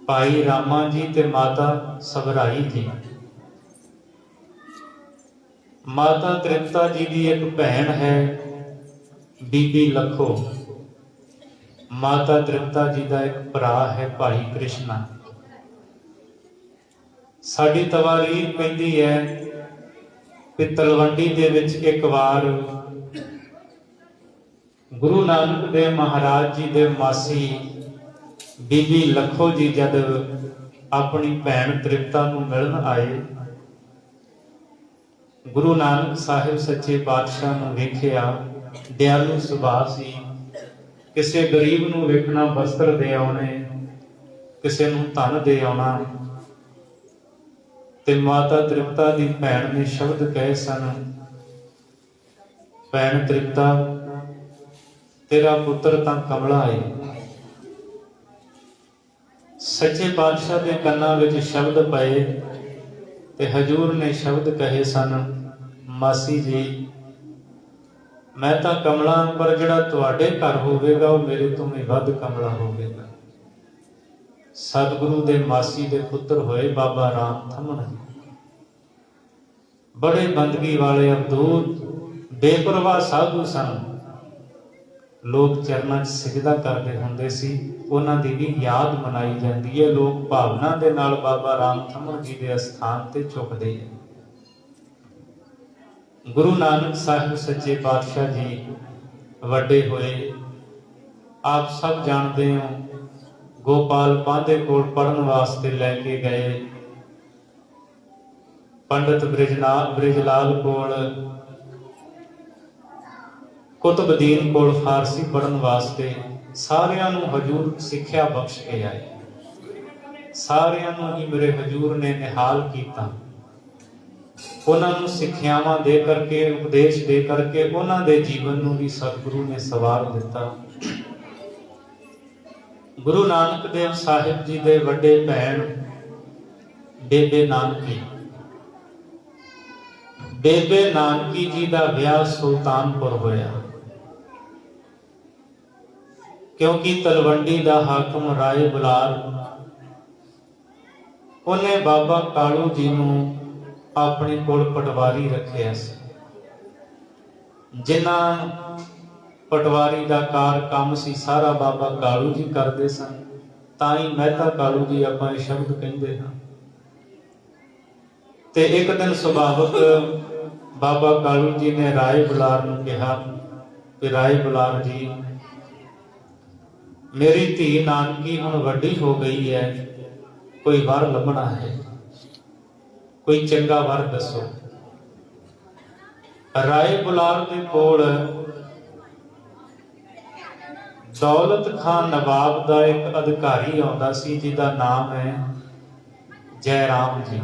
ਭਾਈ ਰਾਮਾ ਜੀ ਤੇ ਮਾਤਾ ਸਵਰਾਈ ਜੀ। ਮਾਤਾ ਤ੍ਰਿਪਤਾ ਜੀ ਦੀ ਇੱਕ ਭੈਣ ਹੈ ਬੀਬੀ ਲੱਖੋ। ਮਾਤਾ ਤ੍ਰਿਪਤਾ ਜੀ ਦਾ ਇੱਕ ਭਰਾ ਹੈ ਭਾਈ ਕ੍ਰਿਸ਼ਨਾ। ਸਾਡੀ ਤਵਾਰੀਖ ਕਹਿੰਦੀ ਹੈ ਕਿ ਤਲਵੰਡੀ ਦੇ ਵਿੱਚ ਇੱਕ ਵਾਰ ਗੁਰੂ ਨਾਨਕ ਦੇਵ ਮਹਾਰਾਜ ਜੀ ਦੇ ਮਾਸੀ ਬੀਬੀ ਲੱਖੋ ਜੀ ਜਦ ਆਪਣੀ ਭੈਣ ਤ੍ਰਿਪਤਾ ਨੂੰ ਮਿਲਣ ਆਏ, ਗੁਰੂ ਨਾਨਕ ਸਾਹਿਬ ਸੱਚੇ ਪਾਤਸ਼ਾਹ ਨੂੰ ਵੇਖਿਆ। ਦਿਆਲੂ ਸੁਭਾਅ ਸੀ, ਕਿਸੇ ਗਰੀਬ ਨੂੰ ਵੇਖਣਾ ਵਸਤਰ ਦੇ ਆਉਣੇ, ਕਿਸੇ ਨੂੰ ਧਨ ਦੇ ਆਉਣਾ। ਤੇ ਮਾਤਾ ਤ੍ਰਿਪਤਾ ਦੀ ਭੈਣ ਨੇ ਸ਼ਬਦ ਕਹੇ ਸਨ, ਭੈਣ ਤ੍ਰਿਪਤਾ ਤੇਰਾ ਪੁੱਤਰ ਤਾਂ ਕਮਲਾ ਏ। ਸੱਚੇ ਪਾਤਸ਼ਾਹ ਦੇ ਕੰਨਾਂ ਵਿੱਚ ਸ਼ਬਦ ਪਏ ਤੇ ਹਜੂਰ ਨੇ ਸ਼ਬਦ ਕਹੇ ਸਨ, ਮਾਸੀ ਜੀ ਮੈਂ ਤਾਂ ਕਮਲਾ, ਪਰ ਜਿਹੜਾ ਤੁਹਾਡੇ ਘਰ ਹੋਵੇਗਾ ਉਹ ਮੇਰੇ ਤੋਂ ਵੀ ਵੱਧ ਕਮਲਾ ਹੋਵੇਗਾ। ਸਤਿਗੁਰੂ ਦੇ ਮਾਸੀ ਦੇ ਪੁੱਤਰ ਹੋਏ ਬਾਬਾ ਰਾਮ ਥਮਣ। ਬੜੇ ਬੰਦਗੀ ਵਾਲੇ ਅਵਧੂਤ ਬੇਪਰਵਾਹ ਸਾਧੂ ਸਨ। ਲੋਕ ਚਰਨਾਂ 'ਚ ਸਿਜਦਾ ਕਰਦੇ ਹੁੰਦੇ ਸੀ, ਉਹਨਾਂ ਦੀ ਵੀ ਯਾਦ ਮਨਾਈ ਜਾਂਦੀ ਹੈ। ਲੋਕ ਭਾਵਨਾ ਦੇ ਨਾਲ ਬਾਬਾ ਰਾਮ ਥਮਣ ਜੀ ਦੇ ਅਸਥਾਨ ਤੇ ਝੁਕਦੇ ਹੈ। ਗੁਰੂ ਨਾਨਕ ਸਾਹਿਬ ਸੱਚੇ ਪਾਤਸ਼ਾਹ ਜੀ ਵੱਡੇ ਹੋਏ, ਆਪ ਸਭ ਜਾਣਦੇ ਹੋ। ਗੋਪਾਲ ਪਾਂਧੇ ਕੋਲ ਪੜ੍ਹਨ ਵਾਸਤੇ ਲੈ ਕੇ ਗਏ, ਪੰਡਤ ਬ੍ਰਿਜਲਾਲ ਕੋਲ, ਕੁਤਬਦੀਨ ਕੋਲ ਫਾਰਸੀ ਪੜ੍ਹਨ ਵਾਸਤੇ। ਸਾਰਿਆਂ ਨੂੰ ਹਜੂਰ ਸਿੱਖਿਆ ਬਖਸ਼ ਕੇ ਆਏ। ਸਾਰਿਆਂ ਨੂੰ ਹੀ ਮੇਰੇ ਹਜੂਰ ਨੇ ਨਿਹਾਲ ਕੀਤਾ। ਉਹਨਾਂ ਨੂੰ ਸਿੱਖਿਆਵਾਂ ਦੇ ਕਰਕੇ, ਉਪਦੇਸ਼ ਦੇ ਕਰਕੇ ਉਹਨਾਂ ਦੇ ਜੀਵਨ ਨੂੰ ਵੀ ਸਤਿਗੁਰੂ ਨੇ ਸਵਾਰ ਦਿੱਤਾ। ਗੁਰੂ ਨਾਨਕ ਦੇਵ ਸਾਹਿਬ ਜੀ ਦੇ ਵੱਡੇ ਭੈਣ ਬੇਬੇ ਨਾਨਕੀ। ਬੇਬੇ ਨਾਨਕੀ ਜੀ ਦਾ ਵਿਆਹ ਸੁਲਤਾਨਪੁਰ ਹੋਇਆ, ਕਿਉਂਕਿ ਤਲਵੰਡੀ ਦਾ ਹਾਕਮ ਰਾਏ ਬੁਲਾਰ, ਉਹਨੇ ਬਾਬਾ ਕਾਲੂ ਜੀ ਨੂੰ ਆਪਣੇ ਕੋਲ ਪਟਵਾਰੀ ਰੱਖਿਆ ਸੀ। ਜਿਨ੍ਹਾਂ ਪਟਵਾਰੀ ਦਾ ਕੰਮ ਸੀ ਸਾਰਾ ਬਾਬਾ ਕਾਲੂ ਜੀ ਕਰਦੇ ਸਨ, ਤਾਂ ਹੀ ਮਹਿਤਾ ਕਾਲੂ ਜੀ ਆਪਾਂ ਇਹ ਸ਼ਬਦ ਕਹਿੰਦੇ ਹਾਂ। ਤੇ ਇੱਕ ਦਿਨ ਸੁਭਾਵਕ ਬਾਬਾ ਕਾਲੂ ਜੀ ਨੇ ਰਾਏ ਬੁਲਾਰ ਨੂੰ ਕਿਹਾ ਕਿ ਰਾਏ ਬੁਲਾਰ ਜੀ, ਮੇਰੀ ਧੀ ਨਾਨਕੀ ਹੁਣ ਵੱਡੀ ਹੋ ਗਈ ਹੈ, ਕੋਈ ਵਰ ਲੱਭਣਾ ਹੈ, ਕੋਈ ਚੰਗਾ ਵਰ ਦੱਸੋ। ਰਾਏ ਬੁਲਾਰ ਦੇ ਕੋਲ ਦੌਲਤ ਖਾਨ ਨਵਾਬ ਦਾ ਇੱਕ ਅਧਿਕਾਰੀ ਆਉਂਦਾ ਸੀ, ਜਿਹਦਾ ਨਾਮ ਹੈ ਜੈ ਰਾਮ ਜੀ।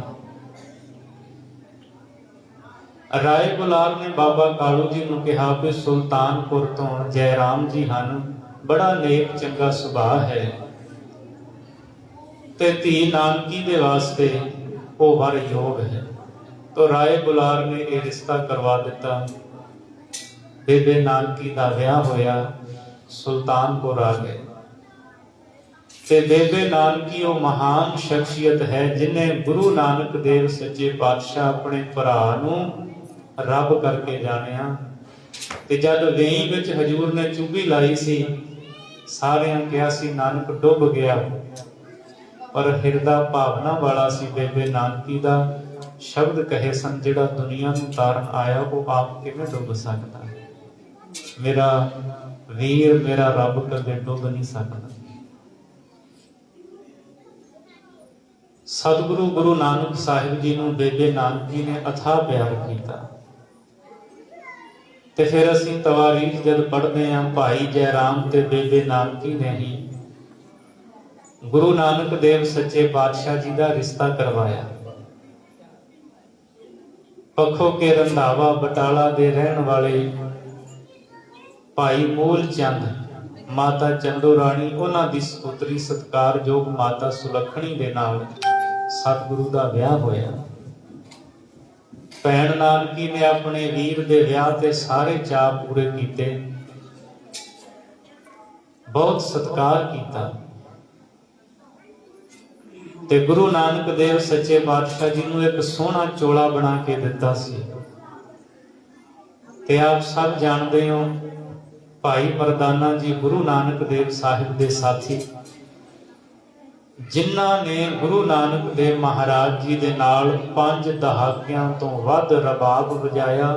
ਰਾਏ ਗੁਲਾਬ ਨੇ ਬਾਬਾ ਕਾਲੂ ਜੀ ਨੂੰ ਕਿਹਾ ਕਿ ਸੁਲਤਾਨਪੁਰ ਤੋਂ ਜੈ ਰਾਮ ਜੀ ਹਨ, ਬੜਾ ਨੇਕ ਚੰਗਾ ਸੁਭਾਅ ਹੈ ਤੇ ਧੀ ਨਾਨਕੀ ਦੇ ਵਾਸਤੇ ਉਹ ਵਰ ਯੋਗ ਹੈ। तो राय बुलार ने यह रिश्ता करवा दिता। बेबे नानकी का विआह होया, सुल्तानपुर आ गए। ते बेबे नानकी वो महान शख्सियत है जिन्हें गुरु नानक देव सच्चे पातशाह अपने भरा नूं रब करके जानिया। ते जद वेई विच हजूर ने चुभी लाई सी, सारियां कहा सी नानक डुब गया, पर हिरदा भावना वाला सी बेबे नानकी दा। शब्द कहे सन जिहड़ा दुनिया नूं तारन आया वो आप किवें डुब सकदा, मेरा वीर मेरा रब कदे डुब नहीं सकदा। सतगुरु गुरु नानक साहिब जी नूं बेबे नानकी ने अथाह प्यार कीता। ते फिर असीं तवारीख जद पढ़दे हां, भाई जय राम ते बेबे नानकी ने ही गुरु नानक देव सच्चे पातशाह जी का रिश्ता करवाया। पखो के रंधावा बटाला दे रहन वाले भाई मूल चंद माता चंदो राणी उन्हां दी सपुत्री सत्कारयोग माता सुलखणी दे नाल सतगुरु दा विआह होया। भैण नानकी ने अपने वीर दे विआह ते सारे चाअ पूरे कीते, बहुत सत्कार कीता। ते गुरु नानक देव सच्चे पातशाह जी नूं एक सोहना चोला बना के दिता सी। ते आप सब जानते हो भाई मरदाना जी गुरु नानक देव साहिब दे साथी, जिन्हां ने गुरु नानक देव महाराज जी दे नाल 5 दहाकियां तो वध रबाब वजाया,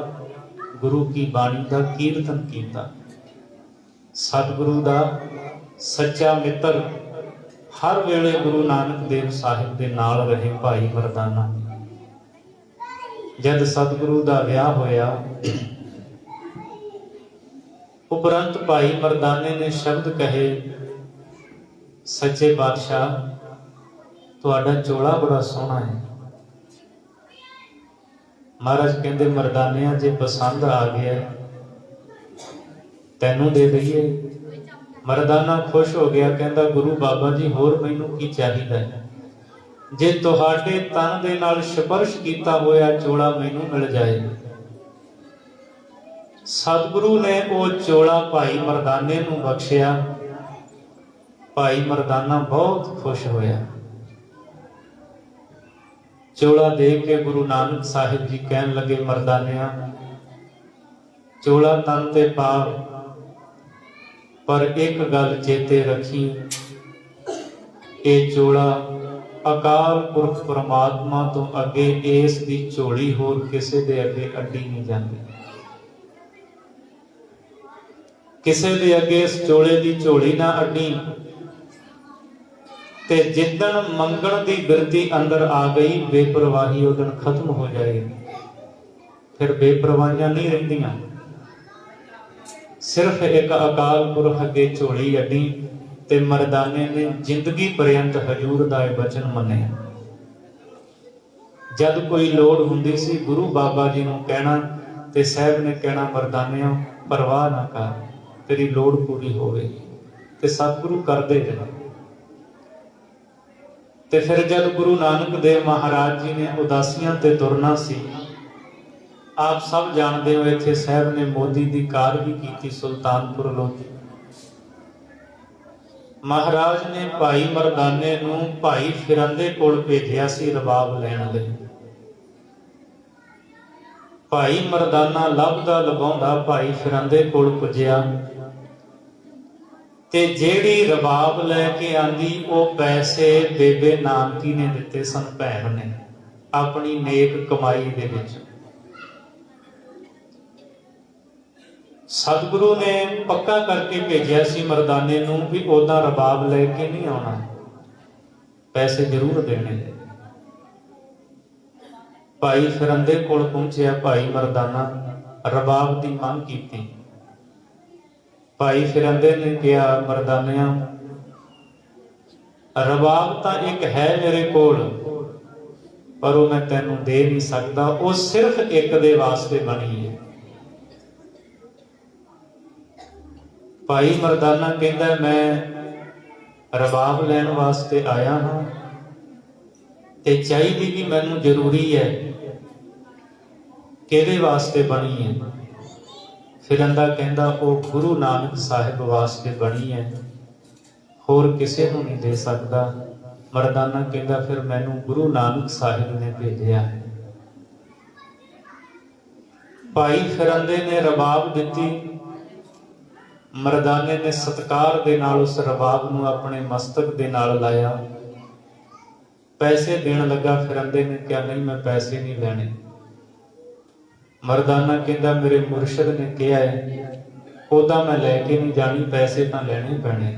गुरु की बाणी का कीर्तन किया। सतगुरु दा सच्चा मित्र हर वेले गुरु नानक देव साहिब दे नाल रहे भाई मरदाना। जद सतगुरु दा विआह होया, उपरंत भाई मरदाने ने शब्द कहे, सच्चे पातशाह तुहाडा चोला बड़ा सोहना है। महाराज कहंदे मरदानिया जे पसंद आ गया तैनू दे दईए। मरदाना खुश हो गया, कहता गुरु बाबा जी होर मैनू की चाहिदा है, जे तुहाडे तन दे नाल स्पर्श कीता होया चोला मैनू मिल जाए। सतगुरु ने वो चोला भाई मरदाने नूं बख्शिया। भाई मरदाना बहुत खुश होया। चोला देख के गुरु नानक साहिब जी कहन लगे, मरदानिया चोला तन ते पा, पर एक गल चेते रखी, ये चोला अकाल पुरख परमात्मा तो अगे इस दी झोली होर किसे दे अगे अड्डी नहीं जाती। किसे दे अगे इस चोले दी झोली ना अड्डी, ते जिदन मंगण दी बिरती अंदर आ गई बेपरवाही उदन खत्म हो जाएगी। फिर बेपरवाहियां नहीं रहिंदियां। सिर्फ एक अकाल पुरख अगे झोली अड्डी ते मरदाने ने जिंदगी पर्यंत हजूर दा वचन मन्निया। जद कोई लोड़ हुंदी सी गुरु बाबा जी नूं कहना ते साहब ने कहना, मरदानिया परवाह ना कर, तेरी लोड़ पूरी होवेगी। ते सतगुरु करदे रहे। ते फिर जद गुरु नानक देव महाराज जी ने उदासियां ते तुरना सी, आप सब जानते हो इत्थे साहब ने मोदी दी कार भी की सुल्तानपुर लोधी। महाराज ने भाई मरदाने नूं भाई फिरंदे कोल भेजिया सी रबाब लैण लई। भाई मरदाना लभदा लभाउंदा भाई फिरंदे कोल पुज्जिया ते जेड़ी रबाब लैके आंदी वो पैसे बेबे नानकी ने दिते सन भैन ने अपनी नेक कमाई दे विच। सतगुरु ने पक्का करके भेजिया सी मरदाने नूं भी ओदा रबाब लैके नहीं आना, पैसे जरूर देने। भाई फिरंदे कोल पहुंचिया, भाई मरदाना रबाब की मंग की। भाई फिरंदे ने कहा, मरदानिया रबाब तो एक है मेरे कोल, पर वो मैं तैनू दे नहीं सकता, वो सिर्फ एक दे वास्ते बनी है। भाई मरदाना कहता मैं रबाब लैन वास्ते आया हाँ, ते चाहिए भी मैनू जरूरी है, किहदे वास्ते बनी है? फिरंदा कहता वो गुरु नानक साहिब वास्ते बनी है, होर किसी को नहीं दे सकता। मरदाना कहता फिर मैनू गुरु नानक साहिब ने भेजा है। भाई फिरंदे ने रबाब दिती, मरदाने ने सत्कार दे नाल उस रबाब नूं अपने मस्तक दे नाल लाया। पैसे देन लगा, फिरंदे ने कहा नहीं मैं पैसे नहीं लेने। मरदाना कहता मेरे मुर्शद ने कहा है ओदा मैं लैके नहीं जानी, पैसे तो लेने पैने।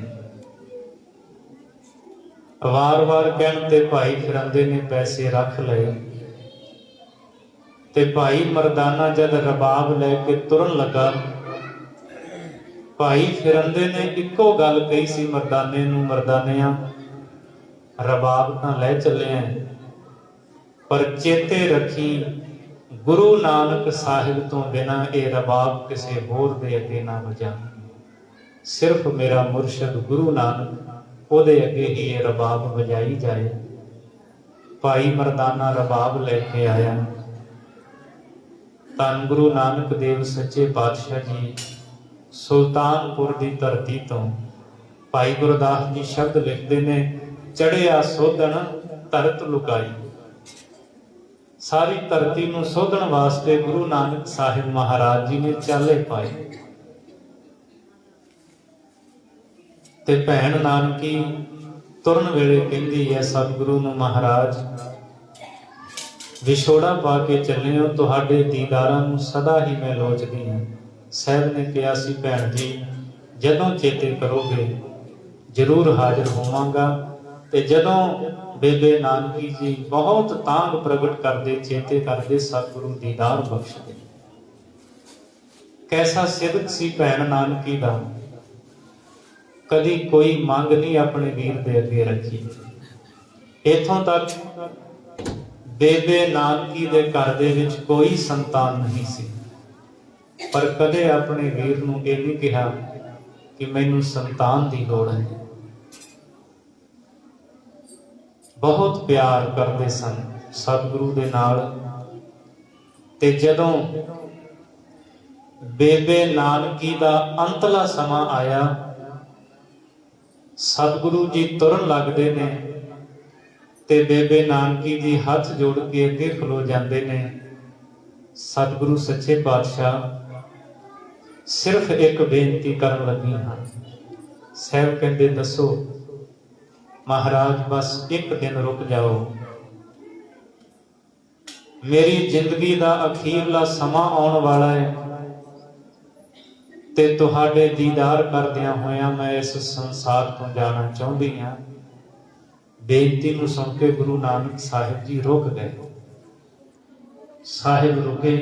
वार वार कहण ते भाई फिरंदे ने पैसे रख लए ते भाई मरदाना जद रबाब लैके तुरन लगा, भाई फिरंदे ने इको गल कही सी मरदाने नूं, मरदानिया रबाब तां लै चले हैं, पर चेते रखी गुरु नानक साहिब तो बिना ये रबाब किसी होर दे अगे ना वजा, सिर्फ मेरा मुर्शद गुरु नानक ਉਹਦੇ ਅੱਗੇ ही ये रबाब वजाई जाए। भाई मरदाना रबाब लेके आया। धन गुरु नानक देव सच्चे पातशाह जी सुल्तानपुर की धरती तो भाई गुरदास जी शब्द लिखते ने, चढ़िया सोधन धरत लुकाई। सारी धरती नूं सोधन वास्ते गुरु नानक साहिब महाराज जी ने चाले पाए। ते भैन नानकी तुरन वेले कहती है सतगुरु नूं महाराज विछोड़ा पा के चले हो, तुहाडे दीदारां नूं सदा ही मैं लोचदी हां। साहिब ने कहा सी भैन जी जदों चेते करोगे जरूर हाजिर होवांगा। ते जदों बेबे नानकी जी बहुत तांग प्रगट करदे चेते करदे सतगुरु दीदार बख्शदे। कैसा सिदक सी भैन नानकी दा, कदी कोई मंग नहीं अपने वीर दे अगे रखी। इथों तक बेबे नानकी दे घर दे विच कोई संतान नहीं सी, पर कदे अपने वीर नूं ये नहीं कहा कि मैनू संतान की लोड़ है। बहुत प्यार करते सन सतगुरु दे नाल। ते जदों बेबे नानकी दा अंतला समा आया, सतगुरु जी तुरन लगते ने ते बेबे नानकी जी हाथ जोड़ के अगे खलो जाते ने। सतगुरु सच्चे पातशाह सिर्फ एक बेनती करन लगी हाँ। साहब कहते दसो महाराज बस एक दिन रुक जाओ, मेरी जिंदगी का अखीरला समा आने वाला है ते तुहाडे दीदार करदियां होया मैं इस संसार तो जाना चाहती हाँ। बेनती नूं सुन के गुरु नानक साहिब जी रुक गए। साहिब रुके,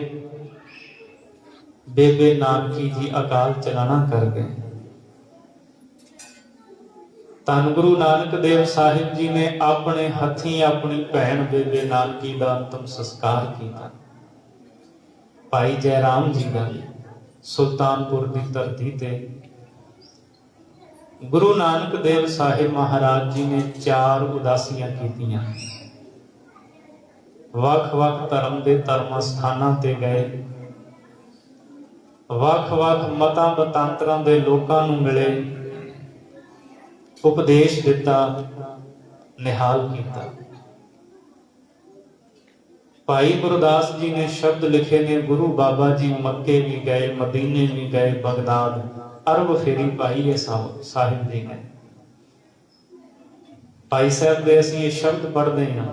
बेबे नानकी जी अकाल चलाना कर गए। धन गुरु नानक देव साहिब जी ने अपने हथी अपनी भैन बेबे नानकी का अंतिम संस्कार किया। भाई जयराम जी का सुल्तानपुर की धरती ते गुरु नानक देव साहिब महाराज जी ने 4 उदासियां कीतियां। वख-वख धर्म के धर्म स्थानां ते गए, वख-वख मतां मतांतरां दे लोकां नूं मिले, उपदेश दिता, निहाल किया। भाई गुरदास जी ने शब्द लिखे ने, गुरु बाबा जी मक्के भी गए, मदीने भी गए, बगदाद अरब फेरी पाई है साहिब जी ने। भाई साहब दे असीं ये शब्द पढ़ते हैं,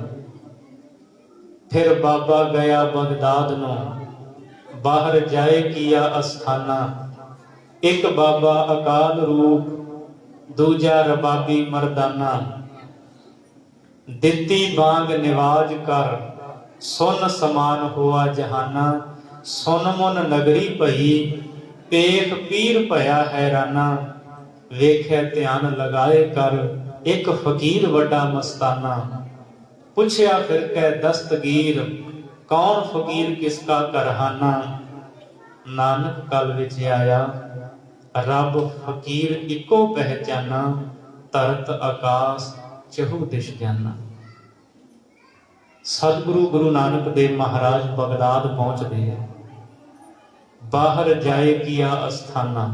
फिर बाबा गया बगदाद नो, बाहर जाए किया अस्थाना, एक बाबा अकाल रूप, दूजा रबाबी मरदाना, दिती बांग निवाज कर, सुन समान हुआ जहाना, सुन मुन नगरी भई, पेख पीर भया हैराना, वेख्या ध्यान लगाए कर, एक फकीर वड्डा मस्ताना, ਪੁੱਛਿਆ ਫਿਰ ਕੈ ਦਸਤਗੀਰ, ਕੌਣ ਫਕੀਰ ਕਿਸਕਾ ਕਰਹਾਨਾ। ਨਾਨਕ ਕਲ ਵਿੱਚ ਆਇਆ, ਰੱਬ ਫਕੀਰ ਇੱਕੋ ਪਹਿਚਾਨਾ। ਧਰਤ ਆਕਾਸ ਚਹੂ ਦਿਸ਼ ਜਾਨਾ। ਸਤਿਗੁਰੂ ਗੁਰੂ ਨਾਨਕ ਦੇਵ ਮਹਾਰਾਜ ਬਗਦਾਦ ਪਹੁੰਚਦੇ ਹੈ। ਬਾਹਰ ਜਾਏ ਕੀਆ ਅਸਥਾਨਾ।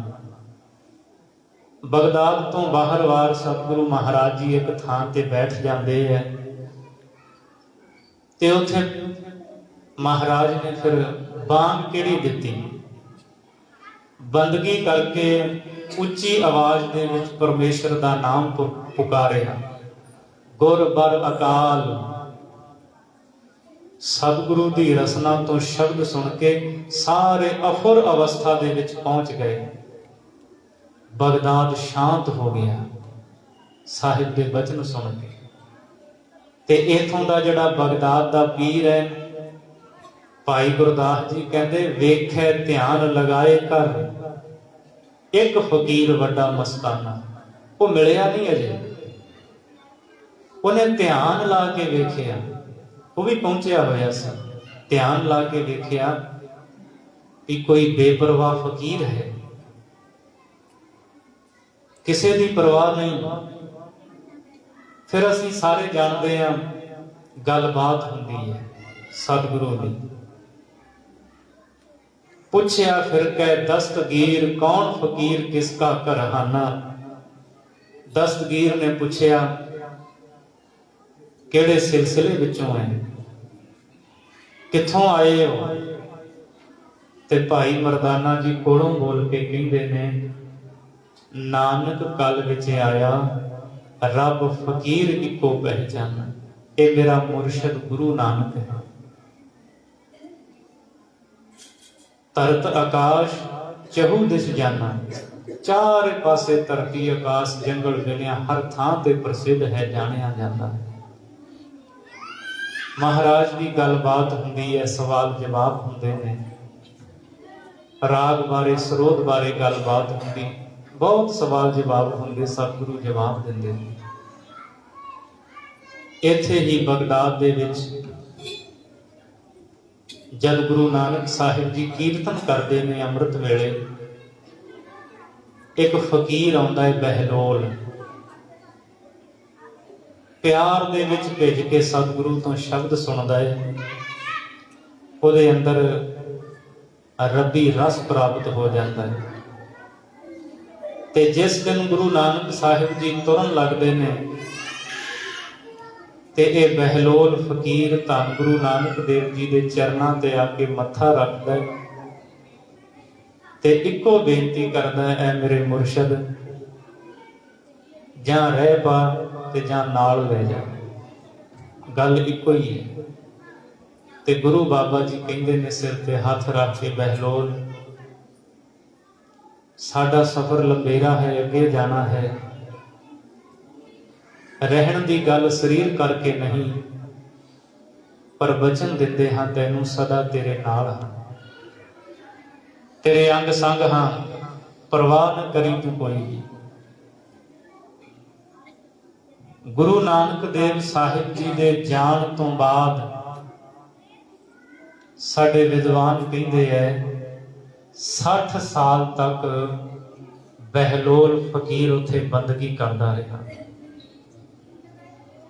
ਬਗਦਾਦ ਤੋਂ ਬਾਹਰ ਵਾਰ ਸਤਿਗੁਰੂ ਮਹਾਰਾਜ ਜੀ ਇੱਕ ਥਾਂ ਤੇ ਬੈਠ ਜਾਂਦੇ ਹੈ ਤੇ ਉੱਥੇ ਮਹਾਰਾਜ ਨੇ ਫਿਰ ਬਾਂਗ ਕਿਹੜੀ ਦਿੱਤੀ, ਬੰਦਗੀ ਕਰਕੇ ਉੱਚੀ ਆਵਾਜ਼ ਦੇ ਵਿੱਚ ਪਰਮੇਸ਼ਰ ਦਾ ਨਾਮ ਪੁਕਾਰਿਆ, ਗੁਰ ਬਰ ਅਕਾਲ। ਸਤਿਗੁਰੂ ਦੀ ਰਸਨਾ ਤੋਂ ਸ਼ਬਦ ਸੁਣ ਕੇ ਸਾਰੇ ਅਫੁਰ ਅਵਸਥਾ ਦੇ ਵਿੱਚ ਪਹੁੰਚ ਗਏ। ਬਗਦਾਦ ਸ਼ਾਂਤ ਹੋ ਗਿਆ ਸਾਹਿਬ ਦੇ ਬਚਨ ਸੁਣ ਕੇ। ਤੇ ਇਥੋਂ ਦਾ ਜਿਹੜਾ ਬਗਦਾਦ ਦਾ ਪੀਰ ਹੈ ਭਾਈ ਗੁਰਦਾਸ ਜੀ ਕਹਿੰਦੇ, ਵੇਖੇ ਧਿਆਨ ਲਗਾਏ ਕਰ ਇੱਕ ਫਕੀਰ ਵੱਡਾ ਮਸਤਾਨਾ। ਉਹ ਮਿਲਿਆ ਨਹੀਂ ਅਜੇ, ਉਹਨੇ ਧਿਆਨ ਲਾ ਕੇ ਵੇਖਿਆ, ਉਹ ਵੀ ਪਹੁੰਚਿਆ ਹੋਇਆ ਸੀ। ਧਿਆਨ ਲਾ ਕੇ ਵੇਖਿਆ ਕਿ ਕੋਈ ਬੇਪਰਵਾਹ ਫਕੀਰ ਹੈ, ਕਿਸੇ ਦੀ ਪਰਵਾਹ ਨਹੀਂ। ਫਿਰ ਅਸੀਂ ਸਾਰੇ ਜਾਣਦੇ ਹਾਂ ਗੱਲਬਾਤ ਹੁੰਦੀ ਹੈ ਸਤਿਗੁਰੂ ਦੀ। ਪੁੱਛਿਆ ਫਿਰ ਕੈ ਦਸਤਗੀਰ, ਕੌਣ ਫਕੀਰ ਕਿਸਕਾ ਕਰਹਾਨਾ। ਦਸਤਗੀਰ ਨੇ ਪੁੱਛਿਆ, ਕਿਹੜੇ ਸਿਲਸਿਲੇ ਵਿੱਚੋਂ ਹੈ, ਕਿੱਥੋਂ ਆਏ ਹੋ। ਤੇ ਭਾਈ ਮਰਦਾਨਾ ਜੀ ਕੋਲੋਂ ਬੋਲ ਕੇ ਕਹਿੰਦੇ ਨੇ, ਨਾਨਕ ਕਲ ਵਿੱਚ ਆਇਆ, ਰੱਬ ਫਕੀਰ ਇੱਕੋ ਪਹਿਚਾਨਾ। ਇਹ ਮੇਰਾ ਮੁਰਸ਼ਦ ਗੁਰੂ ਨਾਨਕ ਹੈ। ਧਰਤ ਆਕਾਸ਼ ਚਹੂ ਦਿਸ ਜਾਨਾ। ਚਾਰੇ ਪਾਸੇ ਧਰਤੀ ਆਕਾਸ਼ ਜੰਗਲ ਜੁਗਿਆ ਹਰ ਥਾਂ ਤੇ ਪ੍ਰਸਿੱਧ ਹੈ, ਜਾਣਿਆ ਜਾਂਦਾ ਹੈ। ਮਹਾਰਾਜ ਦੀ ਗੱਲਬਾਤ ਹੁੰਦੀ ਹੈ, ਸਵਾਲ ਜਵਾਬ ਹੁੰਦੇ ਨੇ, ਰਾਗ ਬਾਰੇ ਸਰੋਤ ਬਾਰੇ ਗੱਲਬਾਤ ਹੁੰਦੀ, ਬਹੁਤ ਸਵਾਲ ਜਵਾਬ ਹੁੰਦੇ, ਸਤਿਗੁਰੂ ਜਵਾਬ ਦਿੰਦੇ ਨੇ। ਇੱਥੇ ਹੀ ਬਗਦਾਦ ਦੇ ਵਿੱਚ ਜਦ ਗੁਰੂ ਨਾਨਕ ਸਾਹਿਬ ਜੀ ਕੀਰਤਨ ਕਰਦੇ ਨੇ ਅੰਮ੍ਰਿਤ ਵੇਲੇ, ਇੱਕ ਫਕੀਰ ਆਉਂਦਾ ਹੈ ਬਹਿਲੋਲ, ਪਿਆਰ ਦੇ ਵਿੱਚ ਭਿੱਜ ਕੇ ਸਤਿਗੁਰੂ ਤੋਂ ਸ਼ਬਦ ਸੁਣਦਾ ਹੈ। ਉਹਦੇ ਅੰਦਰ ਰੱਬੀ ਰਸ ਪ੍ਰਾਪਤ ਹੋ ਜਾਂਦਾ ਹੈ। ਤੇ ਜਿਸ ਦਿਨ ਗੁਰੂ ਨਾਨਕ ਸਾਹਿਬ ਜੀ ਤੁਰਨ ਲੱਗਦੇ ਨੇ ਤੇ ਇਹ ਬਹਿਲੋਲ ਫਕੀਰ ਧੰਨ ਗੁਰੂ ਨਾਨਕ ਦੇਵ ਜੀ ਦੇ ਚਰਨਾਂ ਤੇ ਆ ਕੇ ਮੱਥਾ ਰੱਖਦਾ ਹੈ ਤੇ ਇੱਕੋ ਬੇਨਤੀ ਕਰਦਾ ਹੈ, ਐ ਮੇਰੇ ਮੁਰਸ਼ਦ, ਜਾਂ ਰਹਿ ਪਾ ਤੇ ਜਾਂ ਨਾਲ ਲੈ ਜਾ। ਗੱਲ ਇੱਕੋ ਹੀ ਹੈ। ਤੇ ਗੁਰੂ ਬਾਬਾ ਜੀ ਕਹਿੰਦੇ ਨੇ ਸਿਰ ਤੇ ਹੱਥ ਰੱਖ ਕੇ, ਬਹਿਲੋਲ, ਸਾਡਾ ਸਫ਼ਰ ਲੰਬੇਰਾ ਹੈ, ਅੱਗੇ ਜਾਣਾ ਹੈ। ਰਹਿਣ ਦੀ ਗੱਲ ਸਰੀਰ ਕਰਕੇ ਨਹੀਂ, ਪਰ ਬਚਨ ਦਿੰਦੇ ਹਾਂ ਤੈਨੂੰ ਸਦਾ ਤੇਰੇ ਨਾਲ ਹਾਂ, ਤੇਰੇ ਅੰਗ ਸੰਗ ਹਾਂ, ਪਰਵਾਹ ਨਾ ਕਰੀ ਤੂੰ ਕੋਈ ਵੀ। ਗੁਰੂ ਨਾਨਕ ਦੇਵ ਸਾਹਿਬ ਜੀ ਦੇ ਜਾਣ ਤੋਂ ਬਾਅਦ ਸਾਡੇ ਵਿਦਵਾਨ ਕਹਿੰਦੇ ਐ 60 ਸਾਲ ਤੱਕ ਬਹਿਲੋਲ ਫਕੀਰ ਉੱਥੇ ਬੰਦਗੀ ਕਰਦਾ ਰਿਹਾ।